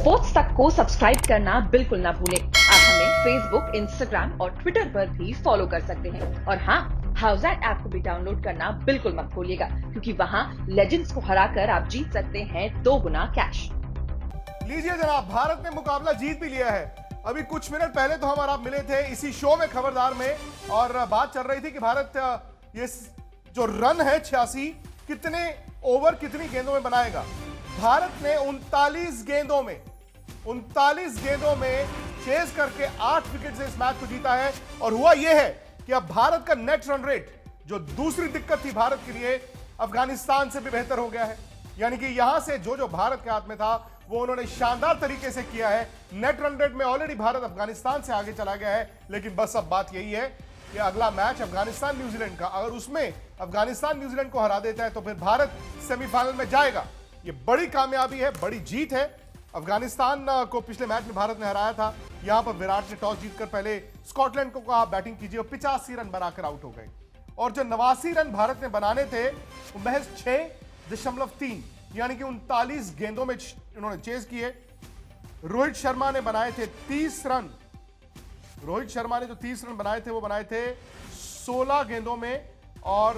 Sports तक को subscribe करना बिल्कुल ना भूलें। आप हमें फेसबुक, इंस्टाग्राम और ट्विटर पर भी फॉलो कर सकते हैं। और हाँ, हाउसएट ऐप को भी डाउनलोड करना बिल्कुल मत भूलिएगा, क्योंकि वहाँ लेजेंड्स को हराकर आप जीत सकते हैं 2 गुना कैश। लीजिए जनाब, भारत ने मुकाबला जीत भी लिया है। अभी कुछ मिनट पहले तो हम और आप मिले थे इसी शो में खबरदार में, और बात चल रही थी कि भारत ये जो रन है 86 कितने ओवर कितनी गेंदों में बनाएगा। भारत ने 39 गेंदों में चेज करके 8 विकेट से इस मैच को जीता है। और हुआ यह है कि अब भारत का नेट रन रेट, जो दूसरी दिक्कत थी भारत के लिए, अफगानिस्तान से भी बेहतर हो गया है। यानी कि यहां से जो भारत के हाथ में था वो उन्होंने शानदार तरीके से किया है। नेट रन रेट में ऑलरेडी भारत अफगानिस्तान से आगे चला गया है, लेकिन बस अब बात यही है कि अगला मैच अफगानिस्तान न्यूजीलैंड का, अगर उसमें अफगानिस्तान न्यूजीलैंड को हरा देता है तो फिर भारत सेमीफाइनल में जाएगा। ये बड़ी कामयाबी है, बड़ी जीत है। अफगानिस्तान को पिछले मैच में भारत ने हराया था। यहां पर विराट ने टॉस जीतकर पहले स्कॉटलैंड को कहा बैटिंग कीजिए और 85 रन बनाकर आउट हो गए। और जो 89 रन भारत ने बनाने थे वो महज 6.3 यानी कि 39 गेंदों में उन्होंने चेज किए। रोहित शर्मा ने बनाए थे 30 रन। रोहित शर्मा ने जो 30 रन बनाए थे वो बनाए थे 16 गेंदों में, और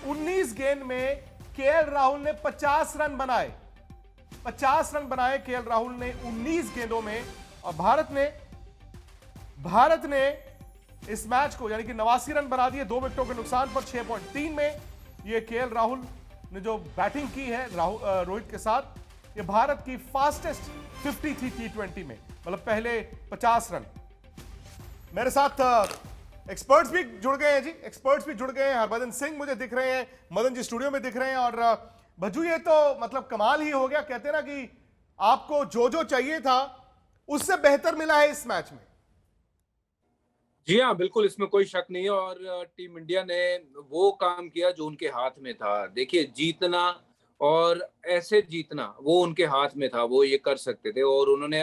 19 गेंद में केएल राहुल ने 50 रन बनाए। 50 रन बनाए केएल राहुल ने 19 गेंदों में। और भारत ने इस मैच को यानी कि 89 रन बना दिए 2 विकेटों के नुकसान पर 6.3 में। ये केएल राहुल ने जो बैटिंग की है रोहित के साथ, ये भारत की फास्टेस्ट 50 थी T20 में, मतलब पहले 50 रन। मेरे साथ एक्सपर्ट्स भी जुड़ गए हैं जी, एक्सपर्ट्स भी जुड़ गए हैं। हरभजन सिंह मुझे दिख रहे हैं, मदन जी स्टूडियो में दिख रहे हैं। और भज्जू, ये तो मतलब कमाल ही हो गया। कहते हैं ना कि आपको जो चाहिए था उससे बेहतर मिला है इस मैच में। जी हाँ, बिल्कुल, इसमें कोई शक नहीं है। और टीम इंडिया ने वो काम किया जो उनके हाथ में था। देखिए, जीतना और ऐसे जीतना वो उनके हाथ में था, वो ये कर सकते थे। और उन्होंने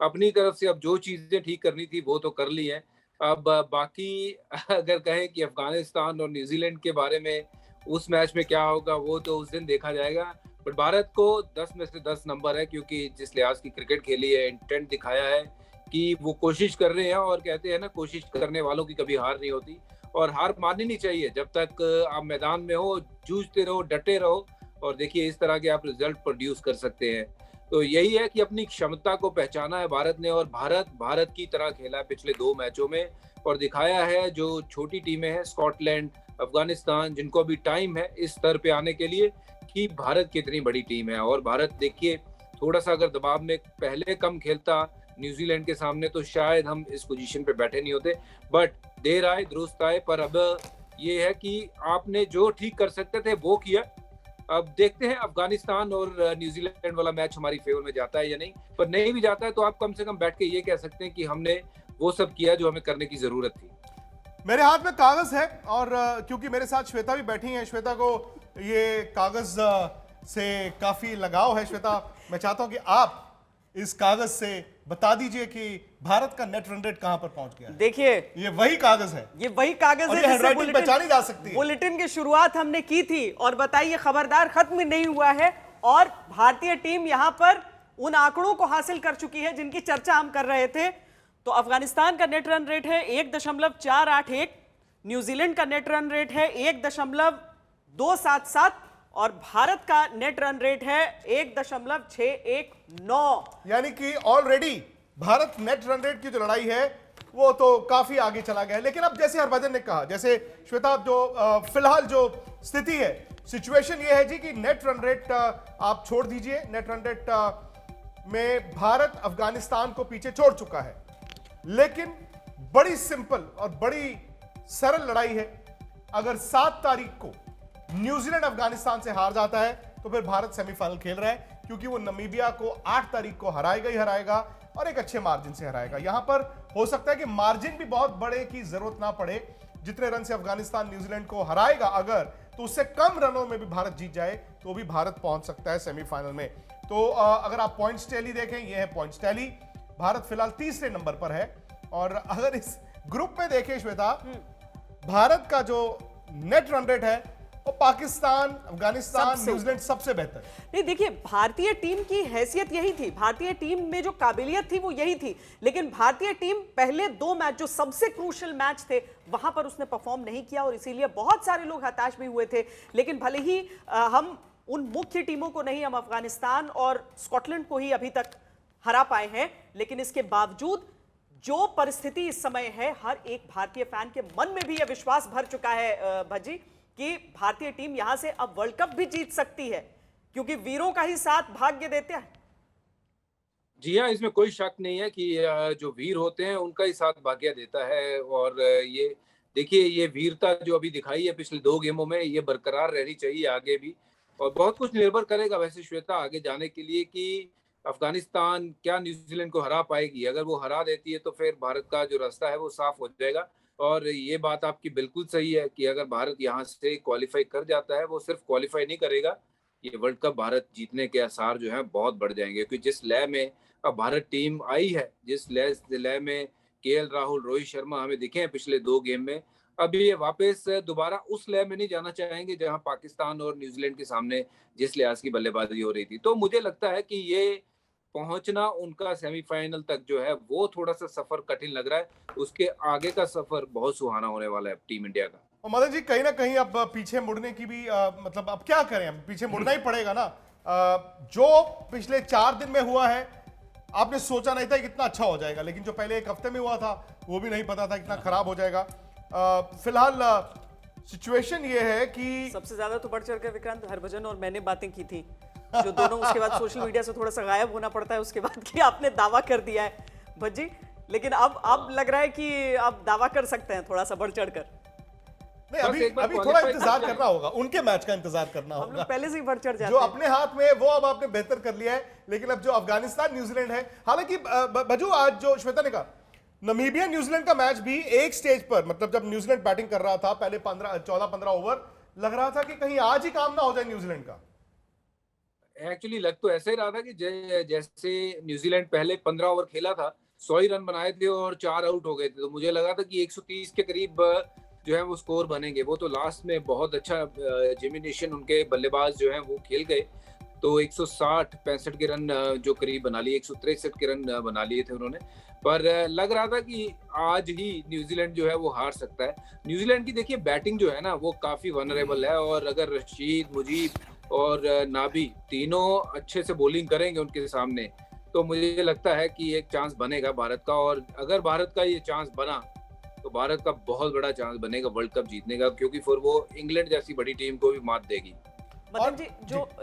अपनी तरफ से अब जो चीजें ठीक करनी थी वो तो कर ली है। अब बाकी अगर कहें कि अफगानिस्तान और न्यूजीलैंड के बारे में उस मैच में क्या होगा, वो तो उस दिन देखा जाएगा। बट भारत को 10 में से 10 नंबर है, क्योंकि जिस लिहाज की क्रिकेट खेली है, इंटेंट दिखाया है कि वो कोशिश कर रहे हैं। और कहते हैं ना, कोशिश करने वालों की कभी हार नहीं होती, और हार माननी नहीं चाहिए। जब तक आप मैदान में हो, जूझते रहो, डटे रहो, और देखिए इस तरह के आप रिजल्ट प्रोड्यूस कर सकते हैं। तो यही है कि अपनी क्षमता को पहचाना है भारत ने, और भारत की तरह खेला है पिछले 2 मैचों में, और दिखाया है जो छोटी टीमें हैं, स्कॉटलैंड, अफगानिस्तान, जिनको अभी टाइम है इस स्तर पे आने के लिए, कि भारत कितनी बड़ी टीम है। और भारत देखिए, थोड़ा सा अगर दबाव में पहले कम खेलता न्यूजीलैंड के सामने, तो शायद हम इस पोजीशन पे बैठे नहीं होते। बट देर आए दुरुस्त आए। पर अब ये है कि आपने जो ठीक कर सकते थे वो किया। अब देखते हैं अफगानिस्तान और न्यूजीलैंड वाला मैच हमारी फेवर में जाता है या नहीं। पर नहीं भी जाता है तो आप कम से कम बैठ के ये कह सकते हैं कि हमने वो सब किया जो हमें करने की जरूरत थी। मेरे हाथ में कागज है, और क्योंकि मेरे साथ श्वेता भी बैठी हैं, श्वेता को ये कागज से काफी लगाव है। श्वेता, मैं चाहता हूं कि आप इस कागज से बता दीजिए कि भारत का नेट रन रेट कहां पर पहुंच गया है। देखिए, ये वही कागज है, ये वही कागज है जिससे पहचानी जा सकती है। बुलेटिन की शुरुआत हमने की थी, और बताइए खबरदार खत्म नहीं हुआ है। और भारतीय टीम यहां पर उन आंकड़ों को हासिल कर चुकी है जिनकी चर्चा हम कर रहे थे। तो अफगानिस्तान का नेट रन रेट है 1.481, न्यूजीलैंड का नेट रन रेट है 1.277, और भारत का नेट रन रेट है 1.619। यानी कि already Bharat net run rate की जो लड़ाई है वो तो काफी आगे चला गया है। लेकिन अब जैसे हरभजन ने कहा, जैसे श्वेता, जो फिलहाल जो स्थिति है, सिचुएशन ये है जी कि नेट रन रेट आप छोड़ दीजिए। नेट रन रेट में भारत अफगानिस्तान को पीछे छोड़ चुका है। लेकिन बड़ी सिंपल और बड़ी सरल लड़ाई है। अगर 7 तारीख को न्यूजीलैंड अफगानिस्तान से हार जाता है तो फिर भारत सेमीफाइनल खेल रहा है, क्योंकि वो नमीबिया को 8 तारीख को हराएगा ही हराएगा, और एक अच्छे मार्जिन से हराएगा। यहां पर हो सकता है कि मार्जिन भी बहुत बड़े की जरूरत ना पड़े। जितने रन से अफगानिस्तान न्यूजीलैंड को हराएगा, अगर तो उससे कम रनों में भी भारत जीत जाए तो भी भारत पहुंच सकता है सेमीफाइनल में। तो अगर आप पॉइंट्स टैली देखें, ये है पॉइंट्स टैली। भारत फिलहाल तीसरे नंबर पर है। और अगर इस ग्रुप में देखें श्वेता, भारत का जो नेट रन रेट है और पाकिस्तान, अफगानिस्तान, सबसे न्यूजीलैंड सबसे बेहतर। नहीं, देखिए, भारतीय टीम की हैसियत यही थी, भारतीय टीम में जो काबिलियत थी वो यही थी, लेकिन भारतीय टीम पहले 2 मैच जो सबसे क्रूशियल मैच थे वहां पर उसने परफॉर्म नहीं किया और इसीलिए बहुत सारे लोग हताश भी हुए थे। लेकिन भले ही हम उन मुख्य टीमों को नहीं, हम अफगानिस्तान और स्कॉटलैंड को ही अभी तक हरा पाए हैं, लेकिन इसके बावजूद जो परिस्थिति इस समय है, हर एक भारतीय फैन के मन में भी यह विश्वास भर चुका है भज्जी, कि भारतीय टीम यहां से अब वर्ल्ड कप भी जीत सकती है, क्योंकि वीरों का ही साथ भाग्य देते हैं। जी हाँ, इसमें कोई शक नहीं है कि जो वीर होते हैं उनका ही साथ भाग्य देता है। और ये देखिए, ये वीरता जो अभी दिखाई है पिछले 2 गेमों में, ये बरकरार रहनी चाहिए आगे भी। और बहुत कुछ निर्भर करेगा वैसे श्वेता आगे जाने के लिए कि अफगानिस्तान क्या न्यूजीलैंड को हरा पाएगी। अगर वो हरा देती है तो फिर भारत का जो रास्ता है वो साफ हो जाएगा। और ये बात आपकी बिल्कुल सही है कि अगर भारत यहाँ से क्वालिफाई कर जाता है, वो सिर्फ क्वालिफाई नहीं करेगा, ये वर्ल्ड कप भारत जीतने के आसार जो हैं बहुत बढ़ जाएंगे। क्योंकि जिस लय में अब भारत टीम आई है, जिस लय में केएल राहुल, रोहित शर्मा हमें दिखे हैं पिछले 2 गेम में, अभी ये वापस दोबारा उस लय में नहीं जाना चाहेंगे जहां पाकिस्तान और न्यूजीलैंड के सामने जिस लिहाज की बल्लेबाजी हो रही थी। तो मुझे लगता है कि ये पहुंचना उनका सेमीफाइनल तक जो है वो थोड़ा सा सफर कठिन लग रहा है। उसके आगे का सफर बहुत सुहाना होने वाला है टीम इंडिया का। और मदन जी, कहीं ना कहीं अब पीछे मुड़ने की भी मतलब अब क्या करें, अब पीछे मुड़ना ही पड़ेगा ना। जो पिछले 4 दिन में हुआ है, आपने सोचा नहीं था कि इतना अच्छा हो जाएगा, लेकिन जो पहले 1 हफ्ते में हुआ था वो भी नहीं पता था कितना खराब हो जाएगा। फिलहाल सिचुएशन ये है कि सबसे ज्यादा तो बढ़ चढ़कर विक्रांत, हरभजन और मैंने बातें की थी, जो दोनों उसके बाद सोशल मीडिया से थोड़ा सा गायब होना पड़ता है उसके बाद कि आपने दावा कर दिया है भज्जी। लेकिन अब लग रहा है कि आप दावा कर सकते हैं थोड़ा सा बढ़ चढ़कर। नहीं, अभी थोड़ा इंतजार करना होगा, उनके मैच का इंतजार करना हम होगा। लोग पहले से ही बढ़ चढ़ जाते जो हैं। अपने हाथ में है वो अब आपने बेहतर कर लिया है, लेकिन अब जो अफगानिस्तान न्यूजीलैंड है, हालांकि बजू आज जो श्वेता ने कहा, नमीबिया न्यूजीलैंड का मैच भी एक स्टेज पर, मतलब जब न्यूजीलैंड बैटिंग कर रहा था पहले 14-15 ओवर, लग रहा था कि कहीं आज ही काम ना हो जाए न्यूजीलैंड का। एक्चुअली लग तो ऐसे ही रहा था कि जैसे न्यूजीलैंड पहले 15 ओवर खेला था, 100 ही रन बनाए थे और 4 आउट हो गए थे, तो मुझे लगा था कि 130 के करीब जो है वो स्कोर बनेंगे। वो तो लास्ट में बहुत अच्छा जिमिनेशन उनके बल्लेबाज जो हैं वो खेल गए, तो 160-65 के रन जो करीब बना लिए, 163 के रन बना लिए थे उन्होंने। पर लग रहा था कि आज ही न्यूजीलैंड जो है वो हार सकता है। न्यूजीलैंड की देखिए बैटिंग जो है ना वो काफी वनरेबल है, और अगर रशीद, मुजीब और नाबी तीनों अच्छे से बॉलिंग करेंगे उनके सामने, तो मुझे लगता है कि एक चांस बनेगा भारत का। और अगर भारत का ये चांस बना तो भारत का बहुत बड़ा चांस बनेगा वर्ल्ड कप जीतने का, क्योंकि फिर वो इंग्लैंड जैसी बड़ी टीम को भी मात देगी। मदन जी,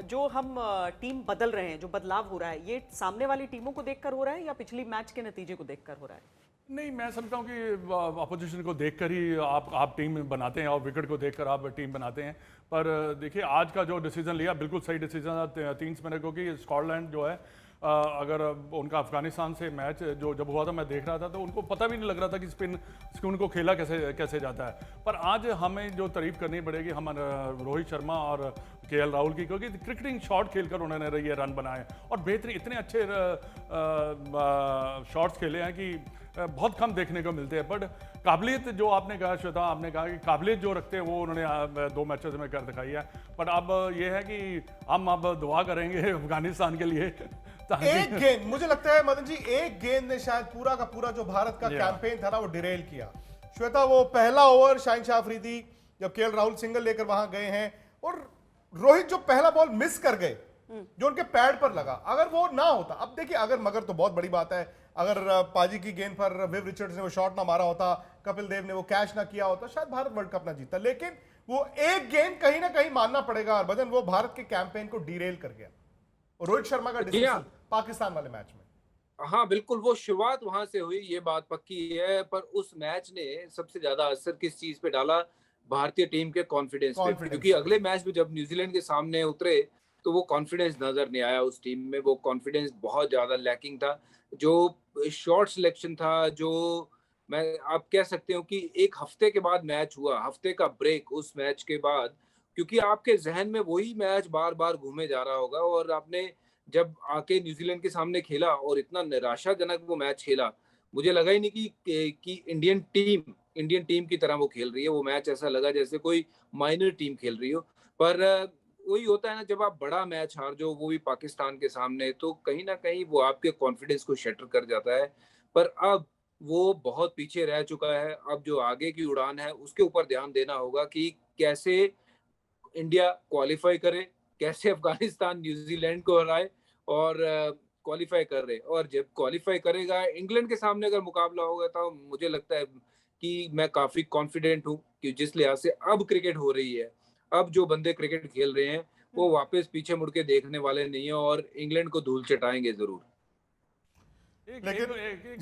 जो हम टीम बदल रहे हैं, जो बदलाव हो रहा है, ये सामने वाली टीमों को देखकर हो रहा है या पिछली मैच के नतीजे को देखकर हो रहा है? नहीं, मैं समझता हूँ कि अपोजिशन को देखकर ही आप टीम बनाते हैं और विकेट को देखकर आप टीम बनाते हैं। पर देखिए, आज का जो डिसीजन लिया बिल्कुल सही डिसीजन था 3 स्पिनर, क्योंकि स्कॉटलैंड जो है अगर उनका अफगानिस्तान से मैच जो जब हुआ था मैं देख रहा था, तो उनको पता भी नहीं लग रहा था कि स्पिन को खेला कैसे जाता है। पर आज हमें जो तारीफ करनी पड़ेगी हम रोहित शर्मा और केएल राहुल की, क्योंकि क्रिकेटिंग शॉट खेलकर उन्होंने ये रन बनाए और बेहतरीन इतने अच्छे शॉट्स खेले हैं कि बहुत कम देखने को मिलते हैं। बट काबिलियत जो आपने कहा श्वेता, आपने कहा कि काबिलियत जो रखते हैं वो उन्होंने 2 मैचेस में कर दिखाई है। बट अब ये है कि हम अब दुआ करेंगे अफगानिस्तान के लिए। एक गेंद, मुझे लगता है मदन जी, एक गेंद ने शायद पूरा का पूरा जो भारत का कैंपेन था ना वो डिरेल किया। श्वेता, वो पहला ओवर शाहीन शाह अफरीदी जब केएल राहुल सिंगल लेकर वहां गए हैं और रोहित जो पहला बॉल मिस कर गए जो उनके पैड पर लगा, अगर वो ना होता, अब देखिए अगर मगर तो बहुत बड़ी बात है, अगर पाजी की गेंद पर विव रिचर्ड्स ने वो शॉट ना मारा होता, कपिल देव ने वो कैच ना किया होता, शायद भारत वर्ल्ड कप ना जीतता। लेकिन वो एक गेंद कहीं ना कहीं मानना पड़ेगा हरभजन, वो भारत के कैंपेन को डीरेल कर गया। रोहित शर्मा का डिसीजन पाकिस्तान वाले मैच में, हाँ बिल्कुल, वो शुरुआत वहां से हुई, ये बात पक्की है। पर उस मैच ने सबसे ज्यादा असर किस चीज पे डाला? भारतीय टीम के कॉन्फिडेंस पे, क्योंकि अगले मैच में जब न्यूजीलैंड के सामने उतरे तो वो कॉन्फिडेंस नजर नहीं आया उस टीम में। वो कॉन्फिडेंस बहुत ज्यादा लैकिंग था। जो शॉट सिलेक्शन था, जो मैं आप कह सकते हो कि 1 हफ्ते के बाद मैच हुआ, हफ्ते का ब्रेक उस मैच के बाद, क्योंकि आपके जहन में वही मैच बार बार घूमे जा रहा होगा। और आपने जब आके न्यूजीलैंड के सामने खेला और इतना निराशाजनक वो मैच खेला, मुझे लगा ही नहीं कि इंडियन टीम इंडियन टीम की तरह वो खेल रही है। वो मैच ऐसा लगा जैसे कोई माइनर टीम खेल रही हो। पर वही होता है ना, जब आप बड़ा मैच हार जाओ वो भी पाकिस्तान के सामने, तो कहीं न कहीं वो आपके कॉन्फिडेंस को शटर कर जाता है। पर अब वो बहुत पीछे रह चुका है। अब जो आगे की उड़ान है उसके ऊपर ध्यान देना होगा कि कैसे इंडिया क्वालीफाई करे, कैसे अफ़गानिस्तान न्यूज़ीलैंड को हराए और क्वालीफाई कर रहे। और जब क्वालीफाई करेगा इंग्लैंड के सामने अगर मुकाबला होगा, तो मुझे लगता है कि मैं काफ़ी कॉन्फिडेंट हूँ कि जिस लिहाज से अब क्रिकेट हो रही है, अब जो बंदे क्रिकेट खेल रहे हैं, वो वापस पीछे मुड़ के देखने वाले नहीं हैं और इंग्लैंड को धूल चटाएँगे ज़रूर। एक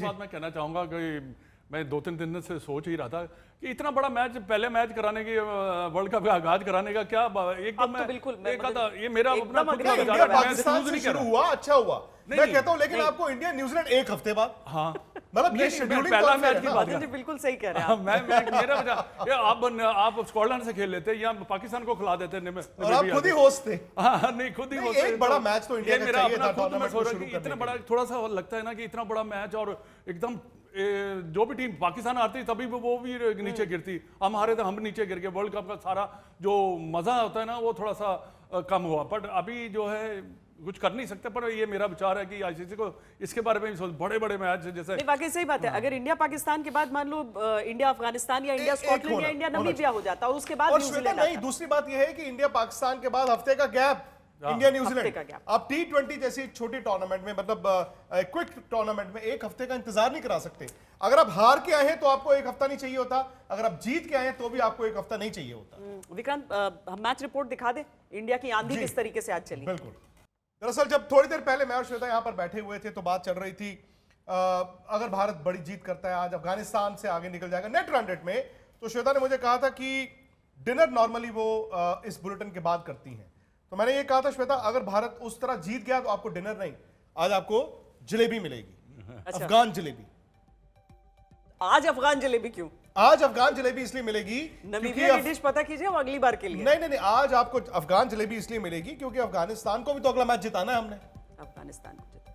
बात मैं कहना चाहूंगा कि मैं 2-3 दिन से सोच ही रहा था कि इतना बड़ा मैच, पहले मैच कराने की, वर्ल्ड कप का आगाज कराने का क्या एकदम अब तो बिल्कुल मैं एक आधा ये मेरा अपना एकदम खुद agree का करता विचार इंडिया है, मैं पाकिस्तान excuse से नहीं कह शुरू रहा। हुआ, अच्छा हुआ। नहीं, मैं नहीं, कहता हूं, लेकिन नहीं। आपको इंडिया न्यूजीलैंड एक हफ्ते बाद, हाँ मतलब ये नहीं, शेड्यूलिंग पहला तो unfair मैच है की ना। बात अजीत जी बिल्कुल सही कह रहे हैं हाँ, आप। मेरा वजह आप स्कॉटलैंड से खेल लेते या पाकिस्तान को खिला देते और आप खुद ही होस्ट थे। हाँ नहीं, खुद ही नहीं, होते एक बड़ा मैच तो इंडिया ये का मेरा चाहिए अपना था खुद मैं टूर्नामेंट को सोच रहा शुरू कि करने इतना के बड़ा, लिए। थोड़ा सा लगता है ना कि इतना बड़ा मैच और एकदम जो भी टीम पाकिस्तान हारती तभी वो भी नीचे गिरती, हम हारे तो हम नीचे गिर गए। वर्ल्ड कप का सारा जो मजा होता है ना वो थोड़ा सा कम हुआ। बट अभी जो है कुछ कर नहीं सकते। पर ये मेरा विचार है कि आईसीसी को इसके बारे में भी सोच, बड़े बड़े मैच जैसे नहीं, वाकई सही बात है। अगर इंडिया पाकिस्तान के बाद मान लो इंडिया अफगानिस्तान या इंडिया एक स्कॉटलैंड या होना- इंडिया होना नमीबिया हो जाता और उसके बाद और श्वेता न्यूजीलैंड नहीं, आता। दूसरी बात यह है कि इंडिया पाकिस्तान के बाद हफ्ते का गैप, इंडिया हफ्ते का न्यूजीलैंड। gap। आप T20 जैसी छोटी टूर्नामेंट में, मतलब क्विक टूर्नामेंट में एक हफ्ते का इंतजार नहीं करा सकते। अगर आप हार के आए हैं तो आपको एक हफ्ता नहीं चाहिए होता, अगर आप जीत के आए हैं तो भी आपको एक हफ्ता नहीं चाहिए होता। विक्रांत, हम मैच रिपोर्ट दिखा दे, इंडिया की आंधी जी। किस तरीके से आज चली। बिल्कुल। दरअसल जब थोड़ी देर पहले मैं और श्वेता यहाँ पर बैठे हुए थे तो बात चल रही थी, अगर भारत बड़ी जीत करता है, आज अफगानिस्तान से आगे निकल जाएगा नेट रन रेट में, तो श्वेता ने मुझे कहा था कि डिनर नॉर्मली वो इस बुलेटिन के बाद करती हैं। तो मैंने ये कहा था श्वेता, अगर भारत उस तरह जीत गया तो आपको डिनर नहीं, आज आपको जलेबी मिलेगी, अच्छा। अफगान जलेबी। आज अफगान जलेबी क्यों? आज अफगान जलेबी इसलिए मिलेगी नमीबिया की डिश पता कीजिए वो अगली बार के लिए। नहीं नहीं नहीं, आज आपको अफगान जलेबी इसलिए मिलेगी क्योंकि अफगानिस्तान को भी तो अगला मैच जिताना है हमने। अफगानिस्तान को जिता।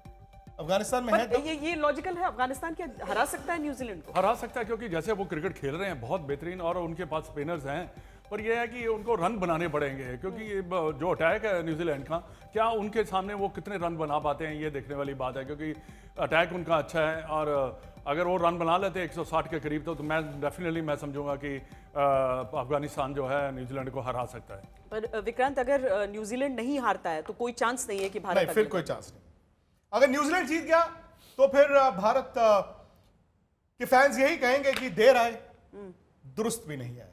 अफगानिस्तान में है पर ये लॉजिकल है, अफगानिस्तान क्या हरा सकता है न्यूजीलैंड को? हरा सकता है क्योंकि जैसे वो क्रिकेट खेल रहे हैं बहुत बेहतरीन और उनके पास स्पिनर्स हैं। पर यह है कि उनको रन बनाने पड़ेंगे क्योंकि ये जो अटैक है न्यूजीलैंड का, क्या उनके सामने वो कितने रन बना पाते हैं ये देखने वाली बात है। क्योंकि अटैक उनका अच्छा है और अगर वो रन बना लेते 160 के करीब तो मैं डेफिनेटली मैं समझूंगा कि अफगानिस्तान जो है न्यूजीलैंड को हरा सकता है। पर विक्रांत, अगर न्यूजीलैंड नहीं हारता है तो कोई चांस नहीं है कि भारत नहीं, फिर अगले कोई चांस नहीं। अगर न्यूजीलैंड जीत गया तो फिर भारत के फैंस यही कहेंगे कि देर आए दुरुस्त भी नहीं आए,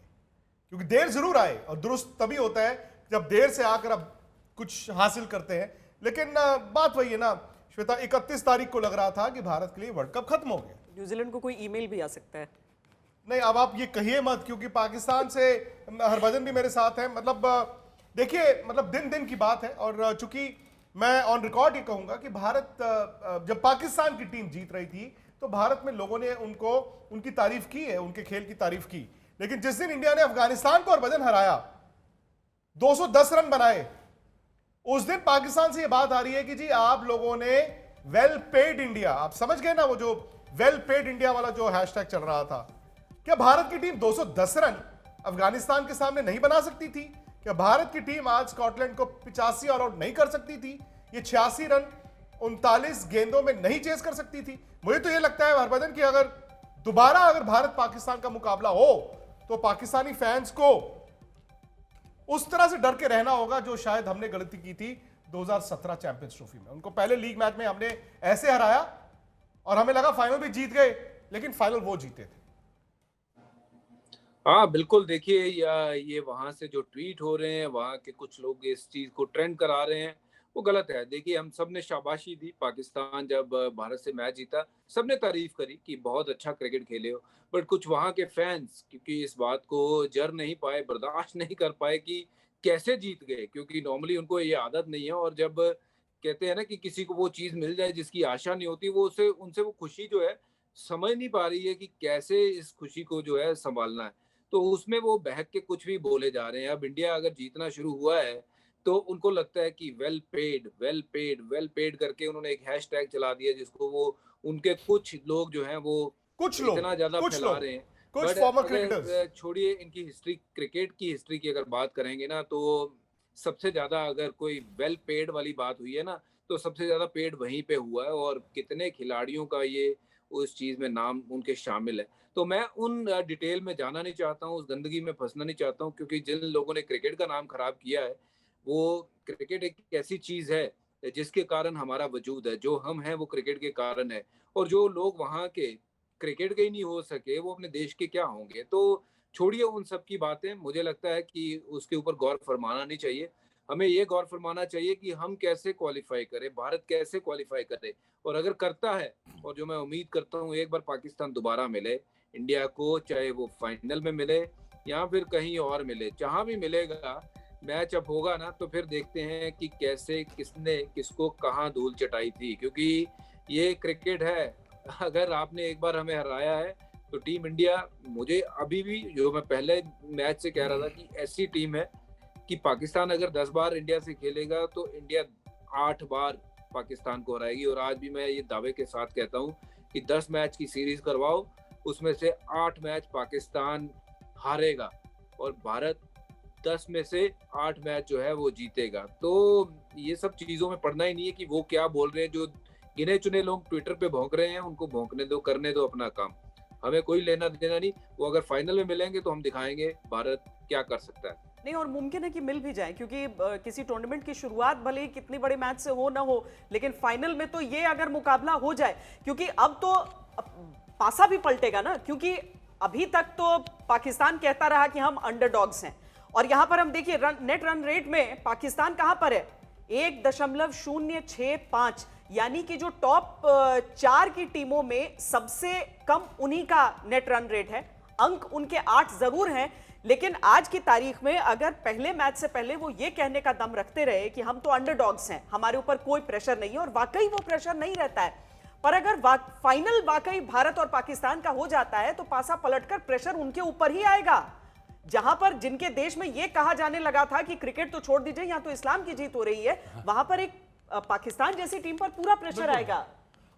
क्योंकि देर जरूर आए और दुरुस्त तभी होता है जब देर से आकर अब कुछ हासिल करते हैं। लेकिन बात वही है ना श्वेता, 31 तारीख को लग रहा था कि भारत के लिए वर्ल्ड कप खत्म हो गया। न्यूजीलैंड को कोई ईमेल भी आ सकता है। नहीं, अब आप ये कहिए मत, क्योंकि पाकिस्तान से हरभजन भी मेरे साथ है। मतलब देखिए, मतलब दिन दिन की बात है और चूंकि मैं ऑन रिकॉर्ड ये कहूंगा कि भारत जब पाकिस्तान की टीम जीत रही थी तो भारत में लोगों ने उनकी तारीफ की है, उनके खेल की तारीफ की। लेकिन जिस दिन इंडिया ने अफगानिस्तान को हरभजन हराया, 210 रन बनाए, उस दिन पाकिस्तान से ये बात आ रही है कि जी आप लोगों ने वेल पेड इंडिया, आप समझ गए ना वो जो वेल पेड इंडिया वाला जो हैशटैग चल रहा था। क्या भारत की टीम 210 रन अफगानिस्तान के सामने नहीं बना सकती थी? क्या भारत की टीम आज स्कॉटलैंड को 85 ऑल आउट नहीं कर सकती थी? ये 86 रन 39 गेंदों में नहीं चेस कर सकती थी? मुझे तो ये लगता है हरभजन कि अगर दोबारा अगर भारत पाकिस्तान का मुकाबला हो तो पाकिस्तानी फैंस को उस तरह से डर के रहना होगा जो शायद हमने गलती की थी 2017 चैंपियंस ट्रॉफी में। उनको पहले लीग मैच में हमने ऐसे हराया और हमें लगा फाइनल भी जीत गए, लेकिन फाइनल वो जीते थे। हाँ बिल्कुल, देखिए ये वहां से जो ट्वीट हो रहे हैं, वहां के कुछ लोग इस चीज को ट्रेंड करा रहे हैं, वो गलत है। देखिए हम सब ने शाबाशी दी, पाकिस्तान जब भारत से मैच जीता सबने तारीफ करी कि बहुत अच्छा क्रिकेट खेले हो। बट कुछ वहां के फैंस क्योंकि इस बात को जर नहीं पाए, बर्दाश्त नहीं कर पाए कि कैसे जीत गए, क्योंकि नॉर्मली उनको ये आदत नहीं है। और जब कहते हैं ना कि किसी को वो चीज मिल जाए जिसकी आशा नहीं होती, वो उनसे वो खुशी जो है समझ नहीं पा रही है कि कैसे इस खुशी को जो है संभालना है, तो उसमें वो बहक के कुछ भी बोले जा रहे हैं। अब इंडिया अगर जीतना शुरू हुआ है तो उनको लगता है कि well paid well paid well paid करके उन्होंने एक हैशटैग चला दिया जिसको वो उनके कुछ लोग जो हैं वो कुछ लोग इतना ज्यादा कुछ फैला लोग रहे हैं। कुछ बट फॉर्मर क्रिकेटर्स। छोड़िए इनकी हिस्ट्री, क्रिकेट की हिस्ट्री की अगर बात करेंगे ना, तो सबसे ज्यादा अगर कोई वेल पेड वाली बात हुई है ना, तो सबसे ज्यादा पेड वहीं पे हुआ है, और कितने खिलाड़ियों का ये उस चीज में नाम उनके शामिल है। तो मैं उन डिटेल में जाना नहीं चाहता हूँ, उस गंदगी में फंसना नहीं चाहता हूँ, क्योंकि जिन लोगों ने क्रिकेट का नाम खराब किया है, वो क्रिकेट एक ऐसी चीज है जिसके कारण हमारा वजूद है, जो हम हैं वो क्रिकेट के कारण है। और जो लोग वहाँ के क्रिकेट के ही नहीं हो सके, वो अपने देश के क्या होंगे। तो छोड़िए उन सब की बातें, मुझे लगता है कि उसके ऊपर गौर फरमाना नहीं चाहिए। हमें ये गौर फरमाना चाहिए कि हम कैसे क्वालिफाई करें, भारत कैसे क्वालिफाई करे, और अगर करता है, और जो मैं उम्मीद करता हूँ, एक बार पाकिस्तान दोबारा मिले इंडिया को, चाहे वो फाइनल में मिले या फिर कहीं और मिले, जहां भी मिलेगा, मैच अब होगा ना, तो फिर देखते हैं कि कैसे किसने किसको कहाँ धूल चटाई थी, क्योंकि ये क्रिकेट है। अगर आपने एक बार हमें हराया है, तो टीम इंडिया, मुझे अभी भी, जो मैं पहले मैच से कह रहा था, कि ऐसी टीम है कि पाकिस्तान अगर 10 बार इंडिया से खेलेगा, तो इंडिया 8 बार पाकिस्तान को हराएगी। और आज भी मैं ये दावे के साथ कहता हूँ कि 10 मैच की सीरीज करवाओ, उसमें से 8 मैच पाकिस्तान हारेगा, और भारत 10 में से 8 मैच जो है वो जीतेगा। तो ये सब चीजों में पढ़ना ही नहीं है कि वो क्या बोल रहे हैं। जो गिने चुने लोग ट्विटर पे भौंक रहे हैं, उनको भौंकने दो, करने दो अपना काम, हमें कोई लेना देना नहीं। वो अगर फाइनल में मिलेंगे तो हम दिखाएंगे भारत क्या कर सकता है। नहीं, और मुमकिन है कि मिल भी जाए, क्योंकि किसी टूर्नामेंट की शुरुआत भले ही कितनी बड़े मैच से हो ना हो, लेकिन फाइनल में तो ये अगर मुकाबला हो जाए, क्योंकि अब तो पासा भी पलटेगा ना, क्योंकि अभी तक तो पाकिस्तान कहता रहा कि हम अंडरडॉग्स हैं, और यहां पर हम देखिए नेट रन रेट में पाकिस्तान कहां पर है, 1.065, यानी कि जो टॉप 4 की टीमों में सबसे कम उन्हीं का नेट रन रेट है। अंक उनके 8 जरूर हैं, लेकिन आज की तारीख में अगर पहले मैच से पहले वो ये कहने का दम रखते रहे कि हम तो अंडरडॉग्स हैं, हमारे ऊपर कोई प्रेशर नहीं है, और वाकई वो प्रेशर नहीं रहता है, पर अगर फाइनल वाकई भारत और पाकिस्तान का हो जाता है, तो पासा पलटकर प्रेशर उनके ऊपर ही आएगा, जहां पर जिनके देश में यह कहा जाने लगा था कि क्रिकेट तो छोड़ दीजिए, यहां तो इस्लाम की जीत हो रही है, वहां पर एक पाकिस्तान जैसी टीम पर पूरा प्रेशर आएगा।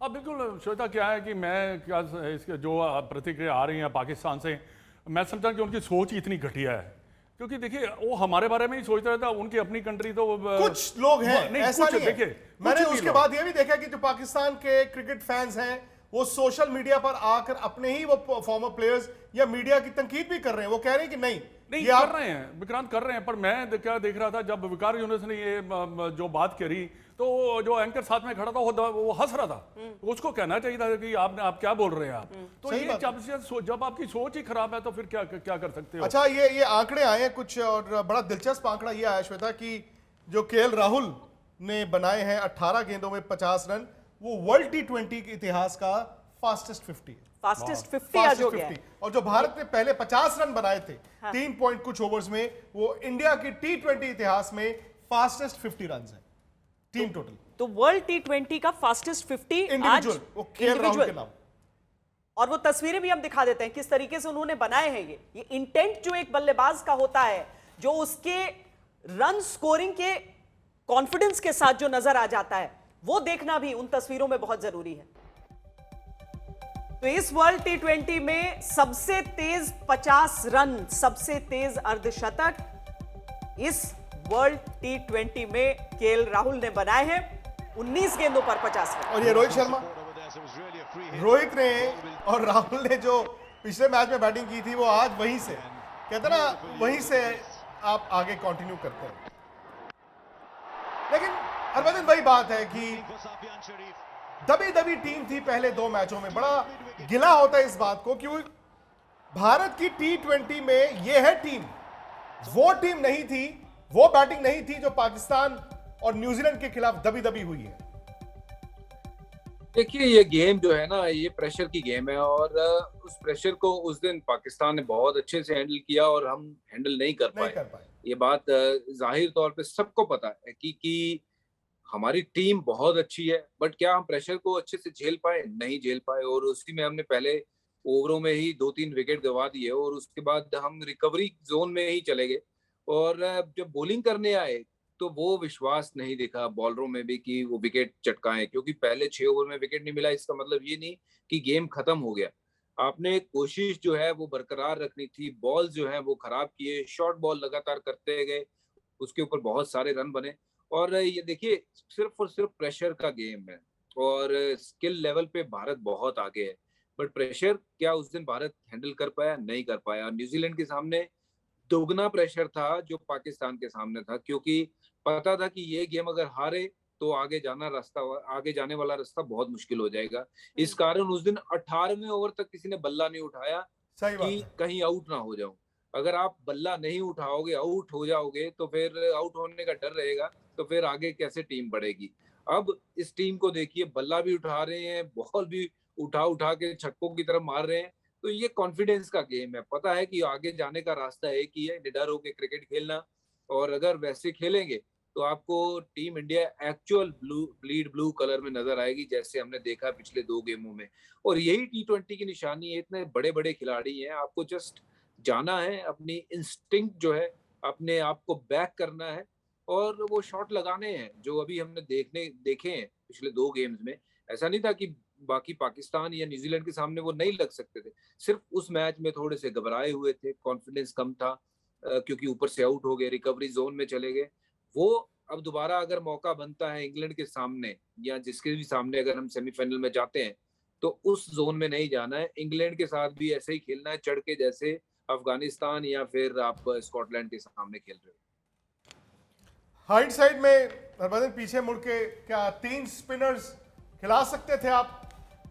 अब बिल्कुल श्वेता, क्या है कि मैं क्या इसके जो प्रतिक्रिया आ रही है पाकिस्तान से, मैं समझा कि उनकी सोच ही इतनी घटिया है, क्योंकि देखिए वो हमारे बारे में ही सोचता रहता, उनकी अपनी कंट्री तो कुछ लोग हैं, नहीं, ऐसा कुछ नहीं है। देखिए, मैंने कुछ भी उसके लोग। बाद ये भी देखा कि जो पाकिस्तान के क्रिकेट फैंस हैं, वो सोशल मीडिया पर आकर अपने ही वो फॉर्मर प्लेयर्स या मीडिया की तनकीद भी कर रहे हैं। वो कह रहे हैं कि नहीं नहीं ये कर रहे हैं, विक्रांत कर रहे हैं, पर मैं क्या देख रहा था, जब विकार यूनुस ने ये जो बात करी, तो जो एंकर साथ में खड़ा था वो हंस रहा था, उसको कहना चाहिए था कि आप क्या बोल रहे हैं आप। तो सही ये बात जब आपकी सोच ही खराब है, तो फिर क्या कर सकते हो। अच्छा, ये आंकड़े आए हैं कुछ, और बड़ा दिलचस्प आंकड़ा ये आया श्वेता कि जो केएल राहुल ने बनाए हैं 18 गेंदों में 50 रन, वो वर्ल्ड T20 के इतिहास का फास्टेस्ट 50 है। फास्टेस्ट 50 आज हो गया है। और जो भारत ने पहले 50 रन बनाए थे 3 पॉइंट कुछ ओवर्स में, वो इंडिया की T20 इतिहास में फास्टेस्ट 50 रन है टीम टोटल। तो वर्ल्ड T20 का फास्टेस्ट 50 इंडिविजुअल, वो केएल राहुल के नाम। और वो तस्वीरें भी हम दिखा देते हैं किस तरीके से उन्होंने बनाए हैं। ये इंटेंट जो एक बल्लेबाज का होता है, जो उसके रन स्कोरिंग के कॉन्फिडेंस के साथ जो नजर आ जाता है, वो देखना भी उन तस्वीरों में बहुत जरूरी है। तो इस वर्ल्ड T20 में सबसे तेज 50 रन, सबसे तेज अर्धशतक इस वर्ल्ड T20 में केएल राहुल ने बनाए हैं, 19 गेंदों पर 50 रन। और ये रोहित शर्मा, रोहित ने और राहुल ने जो पिछले मैच में बैटिंग की थी, वो आज वहीं से कहते ना, वहीं से आप आगे कंटिन्यू करते हैं। लेकिन हरभजन, वही बात है कि दबी दबी टीम थी पहले 2 मैचों में। बड़ा गिला होता है इस बात को, क्योंकि भारत की T20 में ये है टीम, वो टीम नहीं थी, वो बैटिंग नहीं थी जो पाकिस्तान और न्यूजीलैंड के खिलाफ दबी दबी हुई है। देखिए, ये गेम जो है ना, ये प्रेशर की गेम है, और उस प्रेशर को उस दिन पाकिस्तान ने बहुत अच्छे से हैंडल किया, और हम हैंडल नहीं कर पाए। ये बात जाहिर तौर पे सबको पता है कि हमारी टीम बहुत अच्छी है, बट क्या हम प्रेशर को अच्छे से झेल पाए? नहीं झेल पाए, और उसी में हमने पहले ओवरों में ही 2-3 विकेट गंवा दिए, और उसके बाद हम रिकवरी जोन में ही चले गए। और जब बॉलिंग करने आए, तो वो विश्वास नहीं दिखा बॉलरों में भी कि वो विकेट चटकाएं, क्योंकि पहले 6 ओवर में विकेट नहीं मिला, इसका मतलब ये नहीं कि गेम खत्म हो गया। आपने कोशिश जो है वो बरकरार रखनी थी, बॉल जो है वो खराब किए, शॉर्ट बॉल लगातार करते गए, उसके ऊपर बहुत सारे रन बने। और ये देखिए सिर्फ और सिर्फ प्रेशर का गेम है और स्किल लेवल पे भारत बहुत आगे है, बट प्रेशर क्या उस दिन भारत हैंडल कर पाया? नहीं कर पाया। न्यूजीलैंड के सामने दोगुना प्रेशर था जो पाकिस्तान के सामने था, क्योंकि पता था कि ये गेम अगर हारे तो आगे जाने वाला रास्ता बहुत मुश्किल हो जाएगा। इस कारण उस दिन 18वें ओवर तक किसी ने बल्ला नहीं उठाया सही बात कि है। कहीं आउट ना हो जाऊं। अगर आप बल्ला नहीं उठाओगे, आउट हो जाओगे, तो फिर आउट होने का डर रहेगा, तो फिर आगे कैसे टीम बढ़ेगी? अब इस टीम को देखिए, बल्ला भी उठा रहे हैं, बॉल भी उठा उठा के छक्कों की तरफ मार रहे हैं। तो ये कॉन्फिडेंस का गेम है। पता है कि आगे जाने का रास्ता एक ही है, निडर होकर क्रिकेट खेलना। और अगर वैसे खेलेंगे तो आपको team India actual bleed blue colour में नजर आएगी, जैसे हमने देखा पिछले 2 गेमों में। और यही T20 की निशानी है। इतने बड़े बड़े खिलाड़ी हैं, आपको जस्ट जाना है, अपनी इंस्टिंक्ट जो है अपने आप को बैक करना है और वो शॉट लगाने हैं जो अभी हमने देखे हैं पिछले 2 गेम्स में। ऐसा नहीं था कि बाकी पाकिस्तान या न्यूजीलैंड के सामने वो नहीं लग सकते थे, सिर्फ उस मैच में थोड़े से घबराए हुए थे, कॉन्फिडेंस कम था, क्योंकि ऊपर से आउट हो गए, रिकवरी जोन में चले गए। वो अब दोबारा अगर मौका बनता है इंग्लैंड के सामने या जिसके भी सामने अगर हम सेमीफाइनल में जाते हैं, तो उस जोन में नहीं जाना है। इंग्लैंड के साथ भी ऐसे ही खेलना है, चढ़ के, जैसे अफगानिस्तान या फिर आप स्कॉटलैंड के सामने खेल रहे हो। हाइंडसाइड में हरभजन पीछे मुड़ के क्या 3 स्पिनर्स खिला सकते थे आप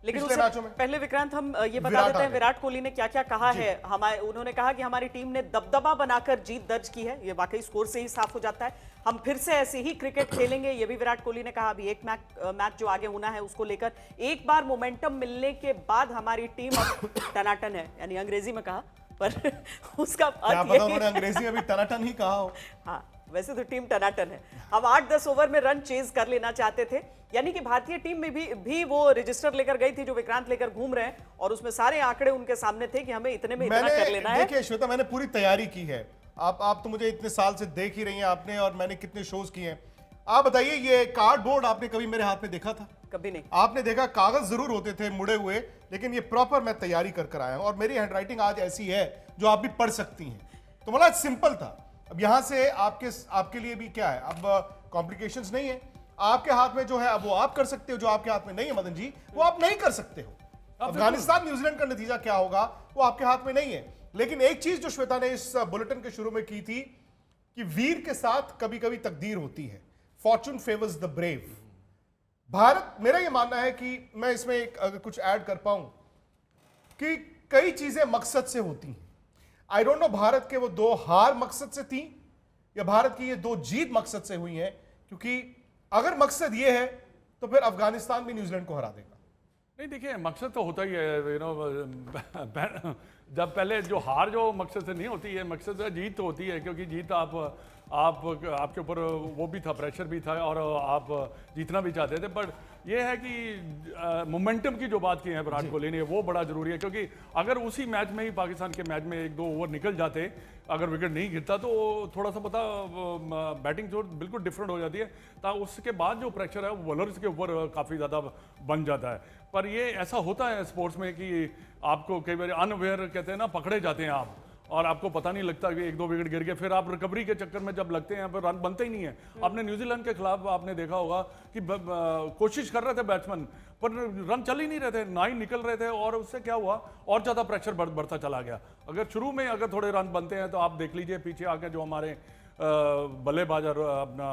लेकिन पिछले उससे मैचों में? पहले विक्रांत हम ये बता विराट देते आ हैं गए। विराट कोहली ने क्या क्या कहा है। उन्होंने कहा कि हमारी टीम ने दबदबा बनाकर जीत दर्ज की है। ये वाकई स्कोर से ही साफ हो जाता है। हम फिर से ऐसे ही क्रिकेट खेलेंगे, ये भी विराट कोहली ने कहा। अभी एक मैच जो आगे होना है उसको लेकर एक बार मोमेंटम मिलने के बाद हमारी टीम अब टनाटन है, यानी अंग्रेजी में कहा, पर उसका क्या अर्थ पता यही उन्होंने अंग्रेजी में भी टनाटन ही कहा हो। हाँ, वैसे तो टीम टनाटन है। हम 8-10 ओवर में रन चेज कर लेना चाहते थे, यानी कि भारतीय टीम में भी वो रजिस्टर लेकर गई थी जो विक्रांत लेकर घूम रहे हैं, और उसमें सारे आंकड़े उनके सामने थे कि हमें इतने में इतना कर लेना है। देखिए श्वेता, मैंने पूरी तैयारी की है। आप तो मुझे इतने साल से देख ही रही हैं आपने, और मैंने कितने शोज किए हैं। आप बताइए, ये कार्डबोर्ड आपने कभी मेरे हाथ में देखा था? कभी नहीं। आपने देखा, कागज जरूर होते थे मुड़े हुए, लेकिन ये प्रॉपर मैं तैयारी कर आया हूं, और मेरी हैंडराइटिंग आज ऐसी है जो आप भी पढ़ सकती हैं। तो मतलब सिंपल था। अब यहां से आपके लिए भी क्या है, अब कॉम्प्लिकेशंस नहीं है। आपके हाथ में जो है अब वो आप कर सकते हो, जो आपके हाथ में नहीं है मदन जी वो आप नहीं कर सकते हो। अफगानिस्तान न्यूजीलैंड का नतीजा क्या होगा वो आपके हाथ में नहीं है। लेकिन एक चीज जो श्वेता ने इस बुलेटिन के शुरू में की थी कि वीर के साथ कभी कभी तकदीर होती है, Fortune favours the brave. Bharat, मेरा यह मानना है कि मैं इसमें अगर कुछ ऐड कर पाऊं कि कई चीजें मकसद से होती हैं। आई डोंट नो भारत के वो 2 हार मकसद से थी या भारत की ये 2 जीत मकसद से हुई हैं, क्योंकि अगर मकसद ये है तो फिर अफगानिस्तान भी न्यूजीलैंड को हरा देगा। नहीं, देखिए मकसद तो होता ही है, जब पहले जो हार जो मकसद से नहीं होती है, मकसद से जीत तो होती है, क्योंकि जीत आपके ऊपर वो भी था, प्रेशर भी था, और आप जीतना भी चाहते थे। पर ये है कि मोमेंटम की जो बात की है विराट कोहली ने, वो बड़ा जरूरी है, क्योंकि अगर उसी मैच में ही, पाकिस्तान के मैच में 1-2 ओवर निकल जाते, अगर विकेट नहीं गिरता, तो थोड़ा सा पता बैटिंग जो बिल्कुल डिफरेंट हो जाती है। तो उसके बाद जो प्रेशर है वो बॉलर्स के ऊपर काफ़ी ज़्यादा बन जाता है। पर ये ऐसा होता है स्पोर्ट्स में कि आपको कई बार अनअवेयर कहते हैं ना, पकड़े जाते हैं आप, और आपको पता नहीं लगता कि 1-2 विकेट गिर गए, फिर आप रिकवरी के चक्कर में जब लगते हैं फिर रन बनते ही नहीं है। आपने न्यूजीलैंड के खिलाफ आपने देखा होगा कि कोशिश कर रहे थे बैट्समैन, पर रन चल ही नहीं रहे थे, ना ही निकल रहे थे, और उससे क्या हुआ, और ज़्यादा प्रेशर बढ़ता चला गया। अगर शुरू में अगर थोड़े रन बनते हैं तो आप देख लीजिए पीछे आके जो हमारे बल्लेबाज अपना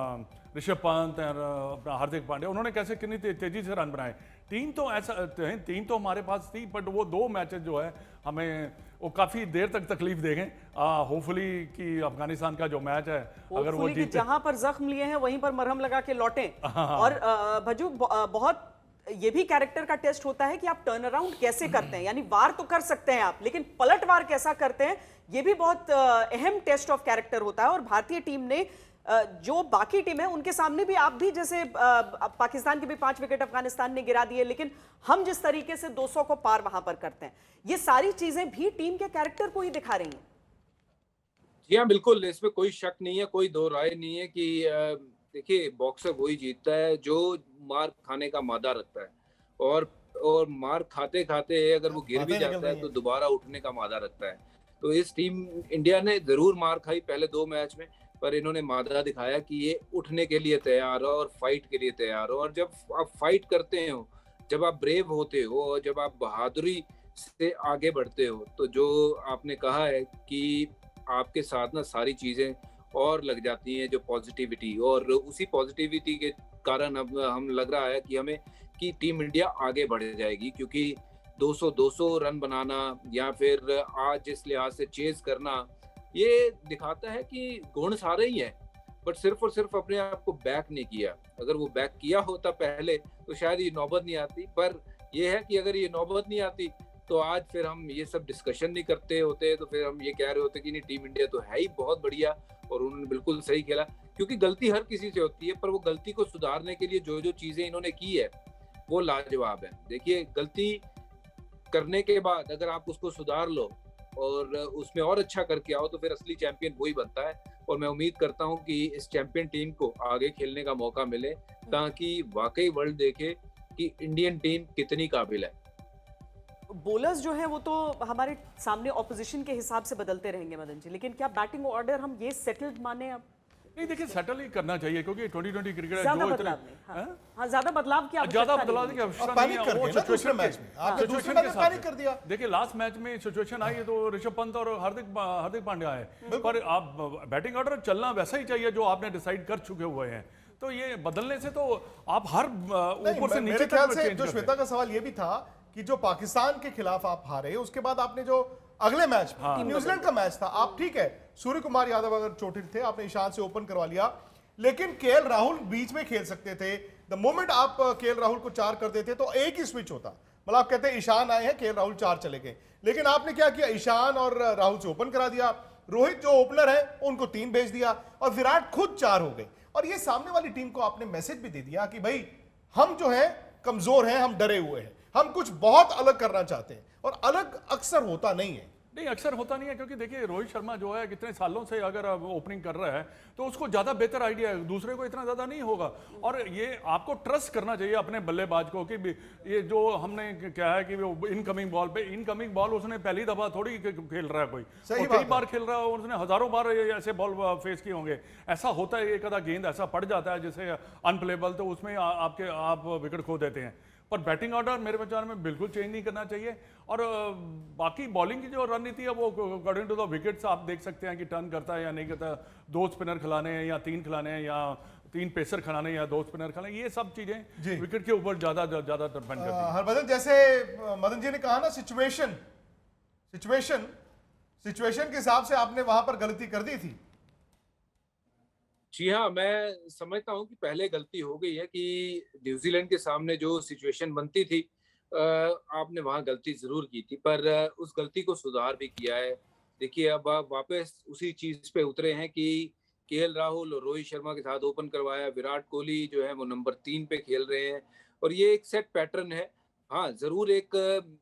ऋषभ पंत और अपना हार्दिक पांड्या, उन्होंने कैसे कितनी तेजी से रन बनाए। टीम तो हमारे पास थी, बट वो 2 मैचेस जो है हमें वो काफी देर तक तकलीफ देंगे। होपफुली कि अफगानिस्तान का जो मैच है अगर वो जीते, जहां पर जख्म लिए हैं वहीं पर मरहम लगा के लौटें। और भज्जू, बहुत ये भी कैरेक्टर का टेस्ट होता है कि आप टर्न अराउंड कैसे करते हैं, यानी वार तो कर सकते हैं आप, लेकिन पलटवार कैसा करते हैं, ये भी बहुत अहम टेस्ट ऑफ कैरेक्टर होता है। और भारतीय टीम ने जो बाकी टीम है उनके सामने भी, आप भी जैसे पाकिस्तान के भी 5 विकेट अफगानिस्तान ने गिरा दिए, लेकिन हम जिस तरीके से 200 को पार वहां पर करते हैं, ये सारी चीजें भी टीम के कैरेक्टर को ही दिखा रही हैं। जी हाँ, बिल्कुल, इसमें कोई शक नहीं है, कोई दो राय नहीं है कि देखिए बॉक्सर वही जीतता है जो मार खाने का मादा रखता है। और मार खाते खाते अगर वो गिर भी बातें निकल जाता रही है तो हैं। दोबारा उठने का मादा रखता है। तो इस टीम इंडिया ने जरूर मार खाई पहले 2 मैच में, पर इन्होंने मादा दिखाया कि ये उठने के लिए तैयार हो और फाइट के लिए तैयार हो। और जब आप फाइट करते हो, जब आप ब्रेव होते हो और जब आप बहादुरी से आगे बढ़ते हो, तो जो आपने कहा है कि आपके साथ ना सारी चीजें और लग जाती हैं, जो पॉजिटिविटी, और उसी पॉजिटिविटी के कारण अब हम लग रहा है कि हमें कि टीम इंडिया आगे बढ़ जाएगी, क्योंकि 200 रन बनाना या फिर आज जिस लिहाज से चेज करना, ये दिखाता है कि गुण सारे ही हैं, बट सिर्फ और सिर्फ अपने आप को बैक नहीं किया। अगर वो बैक किया होता पहले तो शायद ये नौबत नहीं आती, पर ये है कि अगर ये नौबत नहीं आती तो आज फिर हम ये सब डिस्कशन नहीं करते होते, तो फिर हम ये कह रहे होते कि नहीं, टीम इंडिया तो है ही बहुत बढ़िया और उन्होंने बिल्कुल सही खेला। क्योंकि गलती हर किसी से होती है, पर वो गलती को सुधारने के लिए जो जो चीजें इन्होंने की है वो लाजवाब है। देखिए, गलती करने के बाद अगर आप उसको सुधार लो और उसमें और अच्छा करके आओ तो फिर असली चैंपियन वही बनता है। और मैं उम्मीद करता हूं कि इस चैंपियन टीम को आगे खेलने का मौका मिले, ताकि वाकई वर्ल्ड देखे कि इंडियन टीम कितनी काबिल है। बॉलर्स जो है वो तो हमारे सामने ऑपोजिशन के हिसाब से बदलते रहेंगे मदन जी, लेकिन क्या बैटिंग ऑर्डर हम ये सेटल्ड माने अब? नहीं, देखिए सेटल ही करना चाहिए, क्योंकि 2020 क्रिकेट ज्यादा जो इतने बदलाव नहीं। हाँ, ज्यादा बदलाव की ज्यादा आवश्यकता बदलाव नहीं की है। आवश्यकता और नहीं पैनिक है, कर वो दिया ना दूसरे सिचुएशन मैच में, आपने दूसरे मैच में पैनिक कर दिया। देखिए लास्ट मैच में सिचुएशन आई है तो ऋषभ पंत और हार्दिक पांड्या है, पर आप बैटिंग ऑर्डर चलना वैसा ही चाहिए जो आपने डिसाइड कर चुके हुए हैं। तो ये बदलने से तो आप हर ऊपर से नीचे मेरे ख्याल तक से चेंज जो करते श्वेता का सवाल ये भी था कि जो पाकिस्तान के खिलाफ आप हारे, उसके बाद आपने जो अगले मैच न्यूजीलैंड का मैच था, आप ठीक है सूर्य कुमार यादव अगर चोटिल थे, आपने ईशान से ओपन करवा लिया, लेकिन केएल राहुल बीच में खेल सकते थे। द मोमेंट आप केएल राहुल को 4 कर देते तो एक ही स्विच होता, मतलब आप कहते हैं ईशान आए हैं, केएल राहुल 4 चले गए, लेकिन आपने क्या किया, ईशान और राहुल से ओपन करा दिया, रोहित जो ओपनर है उनको 3 भेज दिया और विराट खुद 4 हो गए। और ये सामने वाली टीम को आपने मैसेज भी दे दिया कि भाई हम जो है कमजोर हैं, हम डरे हुए हैं, हम कुछ बहुत अलग करना चाहते हैं। और अलग अक्सर होता नहीं है। नहीं, अक्सर होता नहीं है, क्योंकि देखिए रोहित शर्मा जो है कितने सालों से अगर ओपनिंग कर रहा है तो उसको ज़्यादा बेहतर आइडिया है, दूसरे को इतना ज़्यादा नहीं होगा। और ये आपको ट्रस्ट करना चाहिए अपने बल्लेबाज को कि ये जो हमने क्या है कि वो इनकमिंग बॉल उसने पहली दफ़ा थोड़ी खेल रहा है कोई, कई बार खेल रहा है और उसने हज़ारों बार ऐसे बॉल फेस किए होंगे। ऐसा होता है, एक आधा गेंद ऐसा पड़ जाता है जिसे अनप्लेबल, तो उसमें आप विकेट खो देते हैं। पर बैटिंग ऑर्डर मेरे विचार में बिल्कुल चेंज नहीं करना चाहिए। और बाकी बॉलिंग की जो रणनीति है वो अकॉर्डिंग टू द विकेट्स आप देख सकते हैं कि टर्न करता है या नहीं करता, 2 स्पिनर खिलाने हैं या 3 खिलाने हैं या 3 पेसर खिलाने या 2 स्पिनर खिलाने, ये सब चीजें विकेट के ऊपर ज्यादा डिपेंड करती है। हरभजन, जैसे मदन जी ने कहा ना, सिचुएशन के हिसाब से आपने वहां पर गलती कर दी थी। जी हाँ, मैं समझता हूँ कि पहले गलती हो गई है कि न्यूजीलैंड के सामने जो सिचुएशन बनती थी, आपने वहाँ गलती जरूर की थी, पर उस गलती को सुधार भी किया है। देखिए, अब आप वापस उसी चीज पे उतरे हैं कि केएल राहुल और रोहित शर्मा के साथ ओपन करवाया, विराट कोहली जो है वो नंबर 3 पे खेल रहे हैं और ये एक सेट पैटर्न है। हाँ, जरूर एक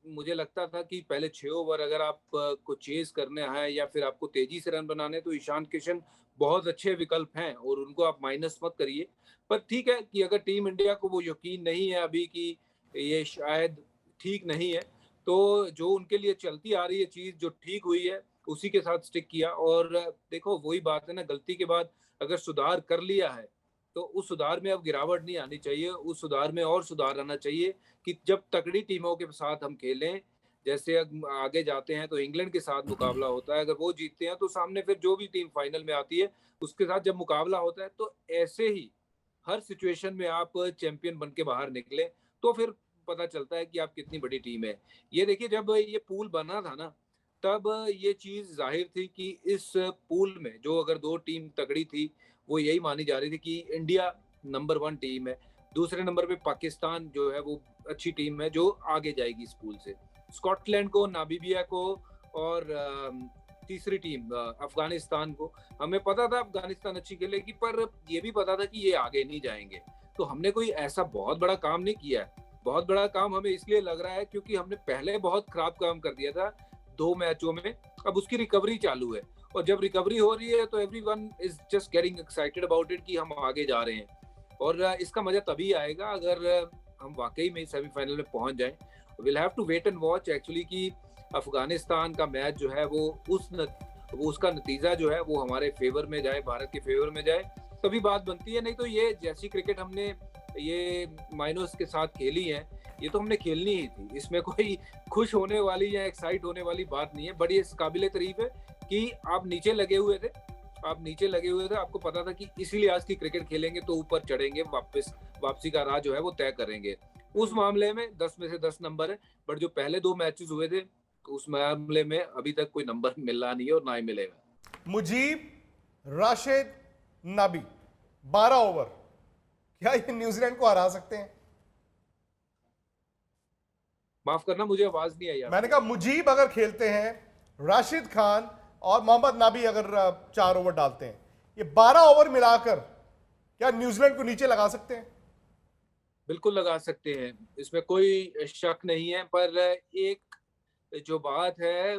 मुझे लगता था कि पहले 6 ओवर अगर आप को चेज करना है या फिर आपको तेजी से रन बनाने, तो ईशान किशन बहुत अच्छे विकल्प हैं और उनको आप माइनस मत करिए। पर ठीक है कि अगर टीम इंडिया को वो यकीन नहीं है अभी कि ये शायद ठीक नहीं है, तो जो उनके लिए चलती आ रही है चीज, जो ठीक हुई है उसी के साथ स्टिक किया। और देखो, वही बात है ना, गलती के बाद अगर सुधार कर लिया है तो उस सुधार में अब गिरावट नहीं आनी चाहिए, उस सुधार में और सुधार आना चाहिए कि जब तगड़ी टीमों के साथ हम खेलें, जैसे आगे जाते हैं तो इंग्लैंड के साथ मुकाबला होता है, अगर वो जीतते हैं तो सामने फिर जो भी टीम फाइनल में आती है उसके साथ जब मुकाबला होता है, तो ऐसे ही हर सिचुएशन में आप चैंपियन बन के बाहर निकले तो फिर पता चलता है कि आप कितनी बड़ी टीम है। ये देखिए, जब ये पूल बना था ना, तब ये चीज जाहिर थी कि इस पूल में जो अगर 2 टीम तगड़ी थी, वो यही मानी जा रही थी कि इंडिया नंबर 1 टीम है, दूसरे नंबर पे पाकिस्तान जो है वो अच्छी टीम है जो आगे जाएगी इस पूल से, स्कॉटलैंड को, नामीबिया को और तीसरी टीम अफगानिस्तान को। हमें पता था अफगानिस्तान अच्छी खेलेगी, पर ये भी पता था कि ये आगे नहीं जाएंगे। तो हमने कोई ऐसा बहुत बड़ा काम नहीं किया है। बहुत बड़ा काम हमें इसलिए लग रहा है क्योंकि हमने पहले बहुत खराब काम कर दिया था 2 मैचों में, अब उसकी रिकवरी चालू है और जब रिकवरी हो रही है तो everyone is just getting excited about it कि हम आगे जा रहे हैं। और इसका मजा तभी आएगा अगर हम वाकई में सेमीफाइनल में पहुंच जाएं। Will have to wait and watch actually कि अफगानिस्तान का मैच जो है वो उसका नतीजा जो है वो हमारे फेवर में जाए, भारत के फेवर में जाए, तभी बात बनती है। नहीं तो ये जैसी क्रिकेट हमने ये माइनस के साथ खेली है, ये तो हमने खेलनी ही थी। इसमें कोई खुश होने वाली या एक्साइट होने वाली बात नहीं है। बड़ी काबिले तारीफ है कि आप नीचे लगे हुए थे, आपको पता था कि इसीलिए आज की क्रिकेट खेलेंगे तो ऊपर चढ़ेंगे, वापसी का राह जो है वो तय करेंगे। उस मामले में 10 में से 10 नंबर है, बट जो पहले 2 मैचेस हुए थे उस मामले में अभी तक कोई नंबर मिला नहीं है और ना ही मिलेगा। मुजीब, राशिद, नबी 12 ओवर, क्या ये न्यूजीलैंड को हरा सकते हैं? माफ करना, मुझे आवाज नहीं आई यार। मैंने कहा मुजीब अगर खेलते हैं, राशिद खान और मोहम्मद नबी अगर 4 ओवर डालते हैं, ये 12 ओवर मिलाकर क्या न्यूजीलैंड को नीचे लगा सकते हैं? बिल्कुल लगा सकते हैं, इसमें कोई शक नहीं है। पर एक जो बात है,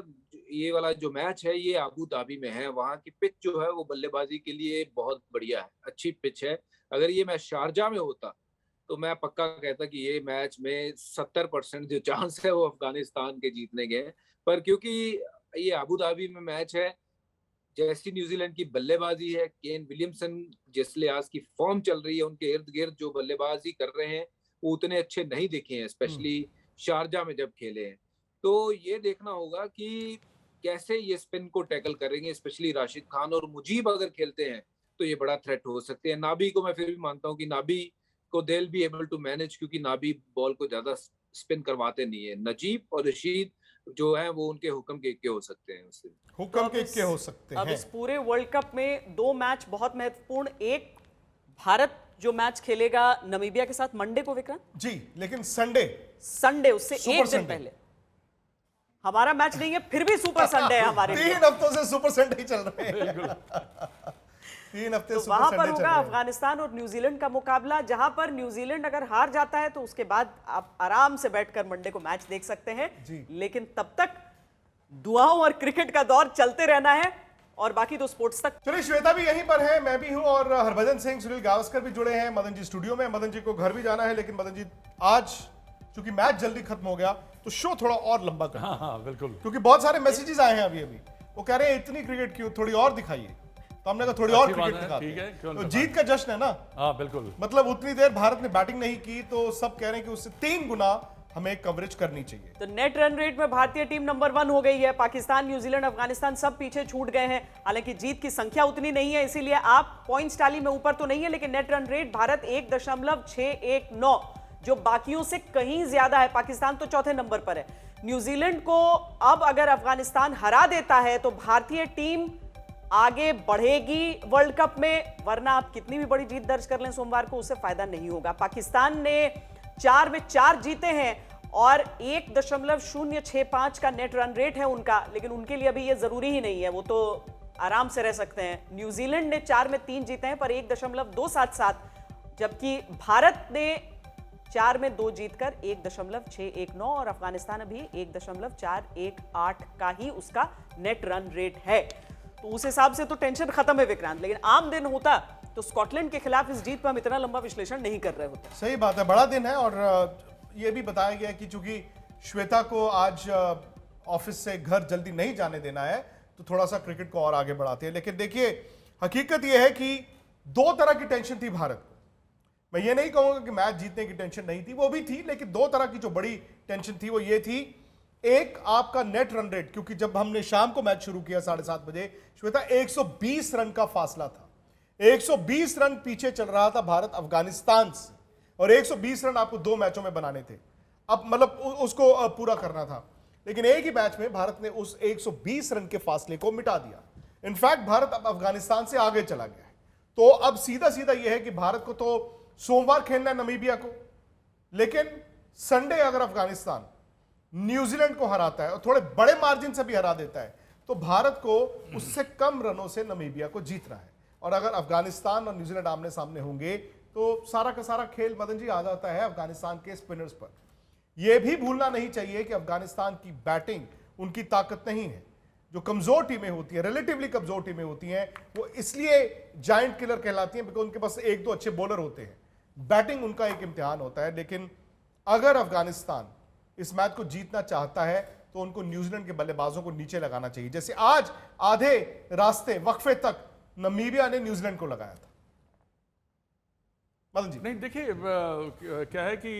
ये वाला जो मैच है ये अबू धाबी में है, वहाँ की पिच जो है वो बल्लेबाजी के लिए बहुत बढ़िया है, अच्छी पिच है। अगर ये मैच शारजा में होता तो मैं पक्का कहता कि ये मैच में 70% जो चांस है वो अफगानिस्तान के जीतने के हैं। पर क्योंकि ये अबू धाबी में मैच है, जैसी न्यूजीलैंड की बल्लेबाजी है, केन विलियमसन जिस लिहाज की फॉर्म चल रही है, उनके इर्द गिर्द जो बल्लेबाजी कर रहे हैं वो उतने अच्छे नहीं दिखे हैं, स्पेशली शारजा में जब खेले हैं। तो ये देखना होगा कि कैसे ये स्पिन को टैकल करेंगे, स्पेशली राशिद खान। और मुजीब अगर खेलते हैं तो ये बड़ा थ्रेट हो सकते हैं। नाबी को मैं फिर भी मानता हूँ कि नाबी को they will be able to manage, क्योंकि नाबी बॉल को ज्यादा स्पिन करवाते नहीं है। नजीब और रशीद जो है वो उनके हुक्म के इक्के हो सकते हैं, उससे हुक्म के इक्के हो सकते हैं। अब इस पूरे वर्ल्ड कप में 2 मैच बहुत महत्वपूर्ण। एक, भारत जो मैच खेलेगा नमीबिया के साथ मंडे को विक्रांत जी, लेकिन संडे उससे सुपर 1 दिन संडे। पहले हमारा मैच नहीं है, फिर भी सुपर संडे है हमारे लिए। 3 हफ्तों से सुपर संडे ही चल रहे हैं। 3 हफ्ते तो सुपर वहां संडे पर चल होगा रहे हैं। अफगानिस्तान और न्यूजीलैंड का मुकाबला, जहां पर न्यूजीलैंड अगर हार जाता है तो उसके बाद आप आराम से बैठकर मंडे को मैच देख सकते हैं। जी। लेकिन तब तक दुआओं और क्रिकेट का दौर चलते रहना है, और बाकी तो स्पोर्ट्स तक। चलिए, श्वेता भी यहीं पर है, मैं भी हूं, और हरभजन सिंह, सुनील गावस्कर भी जुड़े हैं। मदन जी स्टूडियो में, मदन जी को घर भी जाना है, लेकिन मदन जी आज चूंकि मैच जल्दी खत्म हो गया तो शो थोड़ा और लंबा कर, हाँ बिल्कुल, क्योंकि बहुत सारे मैसेजेस आए हैं अभी वो कह रहे हैं इतनी क्रिकेट क्यों, थोड़ी और दिखाइए। तो हमने कहा थोड़ी और अच्छी बात क्रिकेट है, दिखाते ठीक है, हैं। क्यों तो ना जीत का जश्न है ना, हाँ बिल्कुल। मतलब उतनी देर भारत ने बैटिंग नहीं की तो सब कह रहे हैं कि उससे 3 गुना हमें कवरेज करनी चाहिए। तो नेट रन रेट में भारतीय टीम नंबर 1 हो गई है। पाकिस्तान, न्यूजीलैंड, अफगानिस्तान सब पीछे छूट गए हैं। हालांकि जीत की संख्या उतनी नहीं है, इसीलिए आप पॉइंट्स टाली में ऊपर तो नहीं है, लेकिन नेट रन रेट भारत 1.619, जो बाकियों से कहीं ज्यादा है। पाकिस्तान तो चौथे नंबर पर है। न्यूजीलैंड को अब अगर अफगानिस्तान हरा देता है तो भारतीय टीम आगे बढ़ेगी वर्ल्ड कप में, वरना आप कितनी भी बड़ी जीत दर्ज कर लें सोमवार को, उससे फायदा नहीं होगा। पाकिस्तान ने 4 में 4 जीते हैं और 1.065 का नेट रन रेट है उनका, लेकिन उनके लिए अभी ये जरूरी ही नहीं है, वो तो आराम से रह सकते हैं। न्यूजीलैंड ने 4 में 3 जीते हैं पर 1.277, जबकि भारत ने 4 में 2 जीतकर 1.619, और अफगानिस्तान अभी 1.418 का ही उसका नेट रन रेट है। तो उस हिसाब से तो टेंशन खत्म है विक्रांत, लेकिन आम दिन होता तो स्कॉटलैंड के खिलाफ इस जीत पर हम इतना लंबा विश्लेषण नहीं कर रहे होते। सही बात है, बड़ा दिन है, और ये भी बताया गया कि चूंकि श्वेता को आज ऑफिस से घर जल्दी नहीं जाने देना है तो थोड़ा सा क्रिकेट को और आगे बढ़ाते हैं। लेकिन देखिए, हकीकत यह है कि 2 तरह की टेंशन थी भारत को। मैं ये नहीं कहूंगा कि मैच जीतने की टेंशन नहीं थी, वो भी थी, लेकिन 2 तरह की जो बड़ी टेंशन थी वो ये थी। एक, आपका नेट रन रेट, क्योंकि जब हमने शाम को मैच शुरू किया 7:30 बजे, श्वेता 120 रन का फासला था। 120 रन पीछे चल रहा था भारत अफगानिस्तान से, और 120 रन आपको 2 मैचों में बनाने थे, अब मतलब उसको पूरा करना था। लेकिन एक ही मैच में भारत ने उस 120 रन के फासले को मिटा दिया। इनफैक्ट भारत अब अफगानिस्तान से आगे चला गया है। तो अब सीधा सीधा यह है कि भारत को तो सोमवार खेलना है नमीबिया को, लेकिन संडे अगर अफगानिस्तान न्यूजीलैंड को हराता है और थोड़े बड़े मार्जिन से भी हरा देता है तो भारत को उससे कम रनों से नमीबिया को जीतना है। और अगर अफगानिस्तान और न्यूजीलैंड आमने सामने होंगे तो सारा का सारा खेल मदन जी आ जाता है अफगानिस्तान के स्पिनर्स पर। यह भी भूलना नहीं चाहिए कि अफगानिस्तान की बैटिंग उनकी ताकत नहीं है। जो कमजोर टीमें होती हैं, रिलेटिवली कमजोर टीमें होती हैं, वो इसलिए जायंट किलर कहलाती हैं बिकॉज उनके पास 1-2 अच्छे बॉलर होते हैं। बैटिंग उनका एक इम्तिहान होता है, लेकिन अगर अफगानिस्तान इस मैच को जीतना चाहता है तो उनको न्यूजीलैंड के बल्लेबाजों को नीचे लगाना चाहिए, जैसे आज आधे रास्ते वक्फे तक नमीबिया ने न्यूजीलैंड को लगाया था। मदन जी। नहीं देखिए, क्या है कि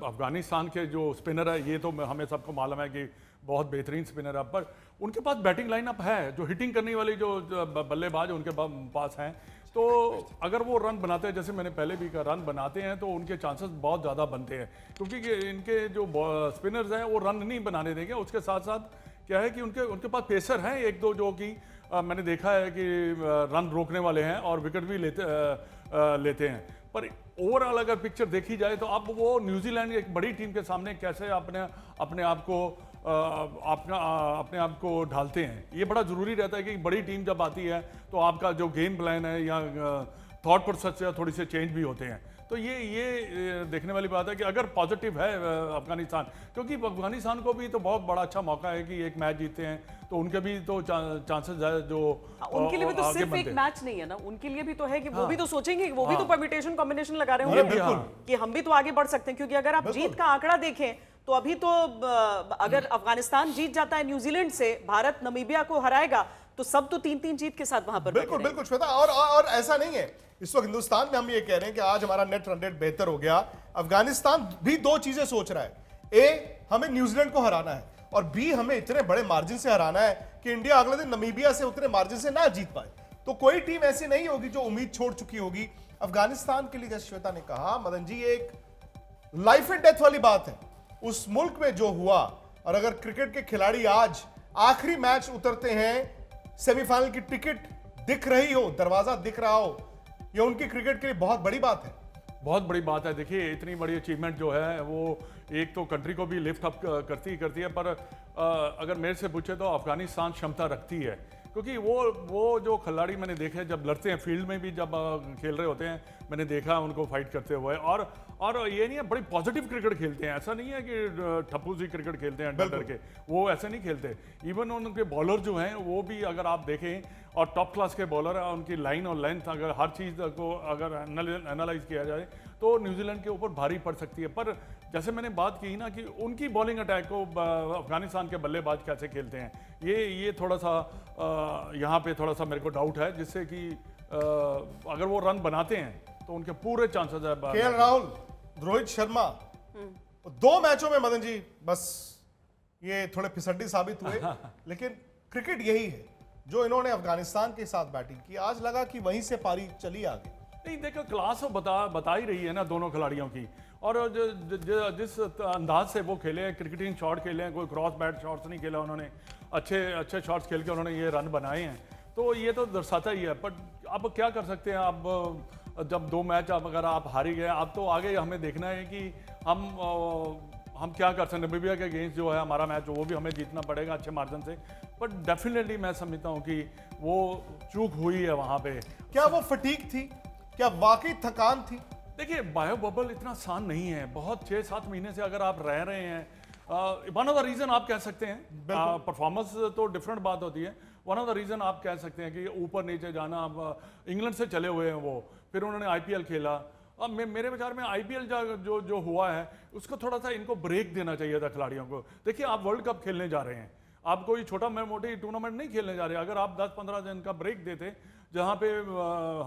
अफगानिस्तान के जो स्पिनर है, ये तो हमें सबको मालूम है कि बहुत बेहतरीन स्पिनर है, पर उनके पास बैटिंग लाइनअप है, जो हिटिंग करने वाली जो बल्लेबाज उनके पास हैं। तो अगर वो रन बनाते हैं, जैसे मैंने पहले भी कहा, रन बनाते हैं तो उनके चांसेस बहुत ज़्यादा बनते हैं, क्योंकि इनके जो स्पिनर्स हैं वो रन नहीं बनाने देंगे। उसके साथ साथ क्या है कि उनके पास पेसर हैं एक दो, जो कि मैंने देखा है कि रन रोकने वाले हैं और विकेट भी लेते हैं। पर ओवरऑल अगर पिक्चर देखी जाए तो अब वो न्यूजीलैंड एक बड़ी टीम के सामने कैसे अपने आप को ढालते हैं, ये बड़ा ज़रूरी रहता है कि बड़ी टीम जब आती है तो आपका जो गेम प्लान है या थॉट प्रोसेस थोड़ी से चेंज भी होते हैं। तो ये देखने वाली बात है कि अगर पॉजिटिव है अफगानिस्तान, क्योंकि अफगानिस्तान को भी तो बहुत बड़ा अच्छा मौका है कि एक मैच जीते हैं, तो उनके भी तो चांसेस है जो उनके लिए भी तो सिर्फ एक मैच नहीं है ना, उनके लिए भी तो है कि वो भी तो सोचेंगे, वो भी तो परम्यूटेशन कॉम्बिनेशन लगा रहे होंगे कि हम भी तो आगे बढ़ सकते हैं। क्योंकि अगर आप जीत का आंकड़ा देखें तो अभी तो अगर अफगानिस्तान जीत जाता है न्यूजीलैंड से, भारत नमीबिया को हराएगा, तो सब तो 3-3 जीत के साथ वहां पर बिल्कुल बिल्कुल श्वेता। और ऐसा नहीं है, इस वक्त हिंदुस्तान में हम ये कह रहे हैं कि आज हमारा नेट रन रेट बेहतर हो गया। अफगानिस्तान भी दो चीजें सोच रहा है, ए हमें न्यूजीलैंड को हराना है, और बी हमें इतने बड़े मार्जिन से हराना है कि इंडिया अगले दिन नमीबिया से उतने मार्जिन से ना जीत पाए। तो कोई टीम ऐसी नहीं होगी जो उम्मीद छोड़ चुकी होगी अफगानिस्तान के लिए। जैसे श्वेता ने कहा मदन जी, एक लाइफ एंड डेथ वाली बात है उस मुल्क में जो हुआ। और अगर क्रिकेट के खिलाड़ी आज आखिरी मैच उतरते हैं, सेमीफाइनल की टिकट दिख रही हो, दरवाजा दिख रहा हो, यह उनकी क्रिकेट के लिए बहुत बड़ी बात है। बहुत बड़ी बात है। देखिए, इतनी बड़ी अचीवमेंट जो है वो एक तो कंट्री को भी लिफ्ट अप करती है, पर अगर मेरे से पूछे तो अफगानिस्तान क्षमता रखती है, क्योंकि वो जो खिलाड़ी मैंने देखे जब लड़ते हैं फील्ड में भी, जब खेल रहे होते हैं, मैंने देखा उनको फाइट करते हुए। और ये नहीं है, बड़ी पॉजिटिव क्रिकेट खेलते हैं, ऐसा नहीं है कि ठप्पू सी क्रिकेट खेलते हैं डर के, वो ऐसे नहीं खेलते। इवन उनके बॉलर जो हैं वो भी अगर आप देखें, और टॉप क्लास के बॉलर हैं, उनकी लाइन और लेंथ, अगर हर चीज़ को अगर एनालाइज किया जाए तो न्यूजीलैंड के ऊपर भारी पड़ सकती है। पर जैसे मैंने बात की ना कि उनकी बॉलिंग अटैक को अफगानिस्तान के बल्लेबाज कैसे खेलते हैं, ये थोड़ा सा यहाँ पे थोड़ा सा मेरे को डाउट है, जिससे कि अगर वो रन बनाते हैं तो उनके पूरे चांसेस है। केएल राहुल, रोहित शर्मा, दो मैचों में मदन जी बस ये थोड़े फिसड्डी साबित हुए। लेकिन क्रिकेट यही है, जो इन्होंने अफगानिस्तान के साथ बैटिंग की, आज लगा कि वहीं से पारी चली आगे। नहीं देखो, क्लास बता ही रही है ना दोनों खिलाड़ियों की, और जिस अंदाज से वो खेले, क्रिकेटिंग शॉट खेले हैं, कोई क्रॉस बैट शॉट्स नहीं खेला उन्होंने, अच्छे शॉट्स खेल के उन्होंने ये रन बनाए हैं, तो ये तो दर्शाता ही है। पर अब क्या कर सकते हैं, अब जब दो मैच अब अगर आप हारी गए, अब तो आगे हमें देखना है कि हम क्या कर सकते हैं। नमीबिया के अगेंस्ट जो है हमारा मैच, वो भी हमें जीतना पड़ेगा अच्छे मार्जिन से, बट डेफिनेटली मैं समझता हूँ कि वो चूक हुई है वहाँ पे। क्या वो फटीक थी, क्या वाकई थकान थी? देखिए, बायो बबल इतना आसान नहीं है, बहुत 6-7 महीने से अगर आप रह रहे हैं, वन ऑफ द रीजन आप कह सकते हैं, परफॉर्मेंस तो डिफरेंट बात होती है, वन ऑफ द रीजन आप कह सकते हैं कि ऊपर नीचे जाना। अब इंग्लैंड से चले हुए हैं वो, फिर उन्होंने आईपीएल खेला। अब मेरे विचार में आईपीएल जो हुआ है उसको थोड़ा सा इनको ब्रेक देना चाहिए था खिलाड़ियों को। देखिए, आप वर्ल्ड कप खेलने जा रहे हैं, आप कोई छोटा मोटी टूर्नामेंट नहीं खेलने जा रहे। अगर आप 10-15 दिन का ब्रेक देते, जहां पे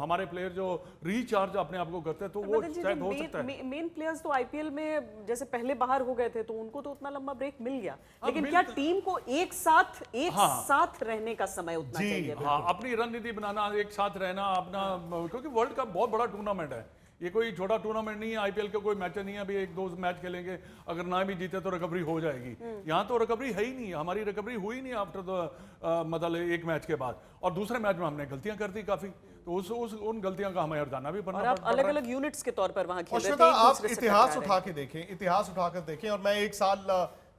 हमारे प्लेयर जो रिचार्ज अपने आप को करते हैं, तो वो शायद हो सकता है। मेन प्लेयर्स तो आईपीएल में जैसे पहले बाहर हो गए थे, तो उनको तो उतना लंबा ब्रेक मिल गया, लेकिन क्या टीम को एक साथ रहने का समय उतना चाहिए? हाँ, अपनी रणनीति बनाना, एक साथ रहना अपना, क्योंकि वर्ल्ड कप बहुत बड़ा टूर्नामेंट है, ये कोई छोटा टूर्नामेंट नहीं है। आईपीएल का कोई मैच नहीं है, अभी 1-2 मैच खेलेंगे, अगर ना भी जीते तो रिकवरी हो जाएगी। यहाँ तो रिकवरी है ही नहीं, हमारी रिकवरी हुई नहीं आफ्टर द मतलब एक मैच के बाद, और दूसरे मैच में हमने गलतियां कर दी काफी, तो उन गलतियों का हमें हर्जाना भी बनना। और आप अलग-अलग यूनिट्स के तौर पर वहां खेल रहे थे, आप इतिहास उठाकर देखें, और मैं एक साल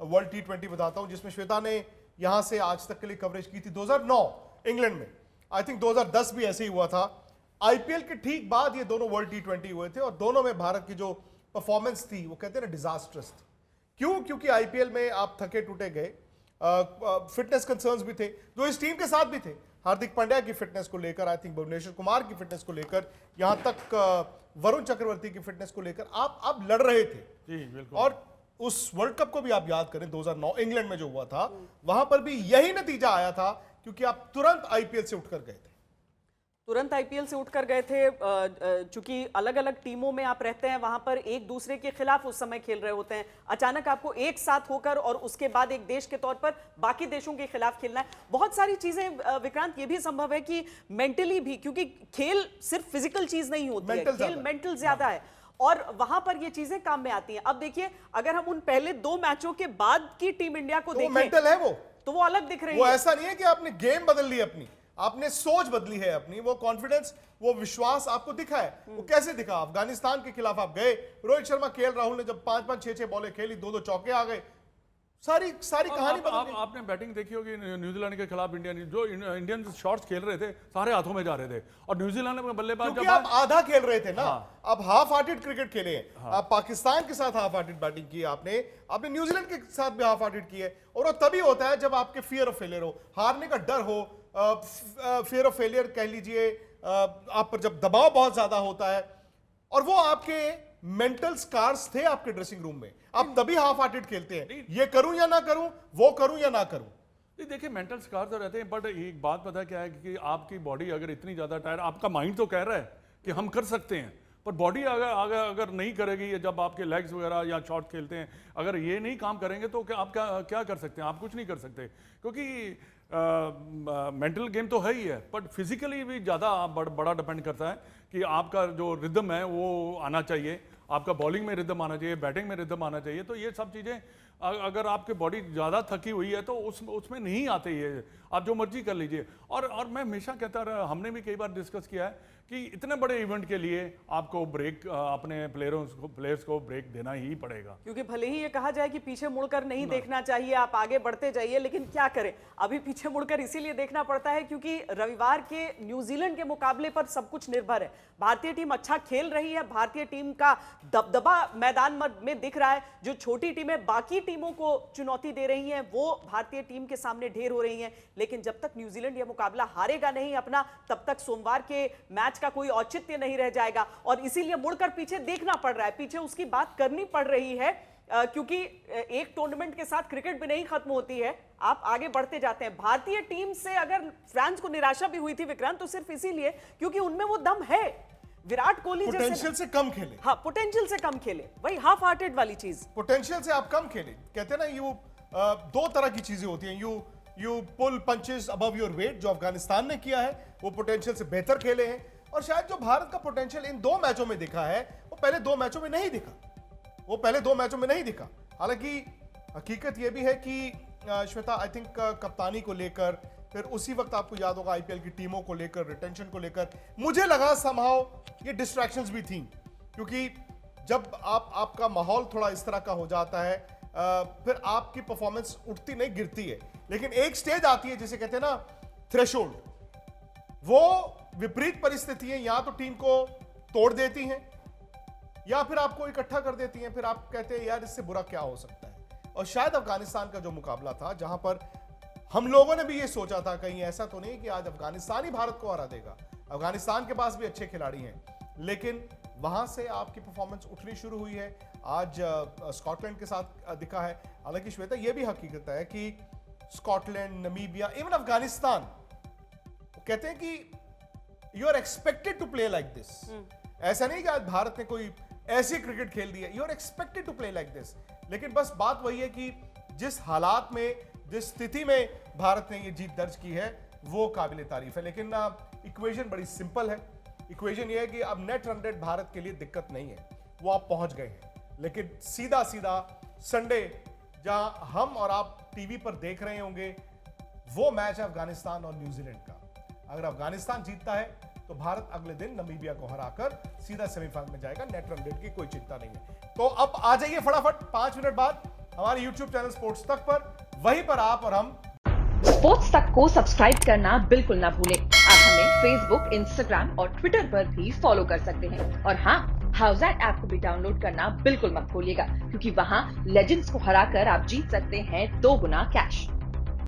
वर्ल्ड T20 बताता हूं जिसमें श्वेता ने यहां से आज तक के लिए कवरेज की थी 2009 इंग्लैंड में। आई थिंक 2010 भी ऐसे ही हुआ था। आईपीएल के ठीक बाद ये दोनों वर्ल्ड T20 हुए थे, और दोनों में भारत की जो परफॉर्मेंस थी वो कहते हैं ना डिजास्ट्रस थी। क्यों? क्योंकि आईपीएल में आप थके टूटे गए, फिटनेस कंसर्न्स भी थे, जो इस टीम के साथ भी थे। हार्दिक पांड्या की फिटनेस को लेकर, आई थिंक भुवनेश्वर कुमार की फिटनेस को लेकर, यहां तक वरुण चक्रवर्ती की फिटनेस को लेकर आप लड़ रहे थे। जी बिल्कुल। और उस वर्ल्ड कप को भी आप याद करें 2009 इंग्लैंड में जो हुआ था, वहां पर भी यही नतीजा आया था, क्योंकि आप तुरंत आईपीएल से उठकर गए थे। तुरंत आईपीएल से उठकर गए थे। चूंकि अलग अलग टीमों में आप रहते हैं, वहां पर एक दूसरे के खिलाफ उस समय खेल रहे होते हैं। अचानक आपको एक साथ होकर और उसके बाद एक देश के तौर पर बाकी देशों के खिलाफ खेलना है। बहुत सारी चीजें विक्रांत, ये भी संभव है कि मेंटली भी, क्योंकि खेल सिर्फ फिजिकल चीज नहीं होती है, खेल मेंटल ज्यादा है और वहां पर ये चीजें काम में आती हैं। अब देखिए, अगर हम उन पहले 2 मैचों के बाद की टीम इंडिया को देखें, मेंटल है वो, तो वो अलग दिख रही है। वो ऐसा नहीं है कि आपने गेम बदल ली अपनी, आपने सोच बदली है अपनी। वो कॉन्फिडेंस, वो विश्वास आपको दिखा है। वो कैसे दिखा? अफगानिस्तान के खिलाफ आप गए, रोहित शर्मा, केएल राहुल ने जब 5-5, 6-6 बॉलें खेली, 2-2 चौके आ गए, सारी कहानी बदल गई। आपने बैटिंग देखी होगी न्यूजीलैंड के खिलाफ। जो इंडियन शॉट्स खेल रहे थे सारे हाथों में जा रहे थे, और न्यूजीलैंड में बल्लेबाज क्योंकि आप आधा खेल रहे थे ना। आप हाफ हार्टेड क्रिकेट खेले हैं। हाँ। आप पाकिस्तान के साथ हाफ हार्टेड बैटिंग की, आपने न्यूजीलैंड के साथ भी हाफ हार्टेड की है। और वो तभी होता है जब आपके फियर ऑफ फेलियर हो, हारने का डर हो, फियर ऑफ फेलियर कह लीजिए, आप पर जब दबाव बहुत ज्यादा होता है। और वो आपके मेंटल स्कार्स थे आपके ड्रेसिंग रूम में, आप तभी हाफ हार्टेड खेलते हैं। ये करूं या ना करूं, वो करूं या ना करूं। देखिए, मेंटल स्कार तो रहते हैं, बट एक बात पता क्या है कि आपकी बॉडी अगर इतनी ज्यादा टायर्ड, आपका माइंड तो कह रहा है कि हम कर सकते हैं, पर बॉडी अगर नहीं करेगी, जब आपके लेग्स वगैरह या शॉट खेलते हैं, अगर ये नहीं काम करेंगे तो आप क्या कर सकते हैं? आप कुछ नहीं कर सकते, क्योंकि मेंटल गेम तो है ही है, बट फिजिकली भी ज़्यादा बड़ा डिपेंड करता है कि आपका जो रिदम है वो आना चाहिए, आपका बॉलिंग में रिदम आना चाहिए, बैटिंग में रिदम आना चाहिए। तो ये सब चीज़ें अगर आपकी बॉडी ज़्यादा थकी हुई है तो उसमें नहीं आते ये, आप जो मर्जी कर लीजिए। और मैं हमेशा कहता रहा, हमने भी कई बार डिस्कस किया है कि इतने बड़े इवेंट के लिए आपको ब्रेक, अपने प्लेयर्स को ब्रेक देना ही पड़ेगा। क्योंकि भले ही ये कहा जाए कि पीछे मुड़कर नहीं देखना चाहिए, आप आगे बढ़ते जाइए, लेकिन क्या करें, अभी पीछे मुड़कर इसीलिए देखना पड़ता है क्योंकि रविवार के न्यूजीलैंड के मुकाबले पर सब कुछ निर्भर है। भारतीय टीम अच्छा खेल रही है, भारतीय टीम का दबदबा मैदान में दिख रहा है। जो छोटी टीमें बाकी टीमों को चुनौती दे रही हैं, वो भारतीय टीम के सामने ढेर हो रही हैं। लेकिन जब तक न्यूजीलैंड यह मुकाबला हारेगा नहीं अपना, तब तक सोमवार के मैच का कोई औचित्य नहीं रह जाएगा। और इसीलिए मुड़कर पीछे देखना पड़ रहा है, पीछे उसकी बात करनी पड़ रही है, क्योंकि एक टूर्नामेंट के साथ क्रिकेट भी नहीं खत्म होती है, आप आगे बढ़ते जाते हैं। भारतीय टीम से अगर फैंस को निराशा भी हुई थी विक्रांत, तो सिर्फ इसीलिए क्योंकि उनमें वो दम है। विराट कोहली जैसे पोटेंशियल से कम खेले। हाँ, पोटेंशियल से कम खेले, वही हाफ हार्टेड वाली चीज। पोटेंशियल से आप कम खेले, कहते हैं ना, दो तरह की चीजें होती हैं, you pull punches above your weight, जो अफगानिस्तान ने किया है, वो पोटेंशियल से बेहतर खेले हैं। और शायद जो भारत का पोटेंशियल इन 2 मैचों में दिखा है, वो पहले 2 मैचों में नहीं दिखा। हालांकि हकीकत यह भी है कि श्वेता, आई थिंक कप्तानी को लेकर, फिर उसी वक्त आपको याद होगा आईपीएल की टीमों को लेकर, रिटेंशन को लेकर, मुझे लगा समहाउ ये डिस्ट्रैक्शंस भी थी, क्योंकि जब आपका माहौल थोड़ा इस तरह का हो जाता है, फिर आपकी परफॉर्मेंस उठती नहीं, गिरती है। लेकिन एक स्टेज आती है जिसे कहते हैं ना थ्रेशोल्ड, वो विपरीत परिस्थितियां या तो टीम को तोड़ देती हैं या फिर आपको इकट्ठा कर देती हैं। फिर आप कहते हैं यार, इससे बुरा क्या हो सकता है। और शायद अफगानिस्तान का जो मुकाबला था, जहां पर हम लोगों ने भी ये सोचा था कहीं ऐसा तो नहीं कि आज अफगानिस्तान ही भारत को हरा देगा, अफगानिस्तान के पास भी अच्छे खिलाड़ी हैं, लेकिन वहां से आपकी परफॉर्मेंस उठनी शुरू हुई है। आज स्कॉटलैंड के साथ दिखा है। हालांकि श्वेता, यह भी हकीकत है कि स्कॉटलैंड, नमीबिया, इवन अफगानिस्तान, कहते हैं कि you are expected to play like this. ऐसा नहीं कि आज भारत ने कोई ऐसी क्रिकेट खेल दी है, you are expected to play like this. लेकिन बस बात वही है कि जिस हालात में, जिस स्थिति में भारत ने ये जीत दर्ज की है, वो काबिल तारीफ है। लेकिन इक्वेशन बड़ी सिंपल है। इक्वेशन ये है कि अब नेट रन रेट भारत के लिए दिक्कत नहीं है, वो आप पहुंच गए हैं। लेकिन सीधा संडे जहां हम और आप टीवी पर देख रहे होंगे, वो मैच है अफगानिस्तान और न्यूजीलैंड का। अगर अफगानिस्तान जीतता है तो भारत अगले दिन नमीबिया को हराकर सीधा सेमीफाइनल में जाएगा। नेट रन रेट की कोई चिंता नहीं है। तो अब आ जाइए फटाफट 5 मिनट बाद हमारे YouTube चैनल स्पोर्ट्स तक पर, वहीं पर आप और हम स्पोर्ट्स तक को सब्सक्राइब करना बिल्कुल ना भूलें। आप हमें फेसबुक, इंस्टाग्राम और ट्विटर पर भी फॉलो कर सकते हैं। और हाँ, हाउसएट ऐप को भी डाउनलोड करना बिल्कुल मत भूलिएगा, क्योंकि वहाँ लेजेंड्स को हराकर आप जीत सकते हैं 2 गुना कैश।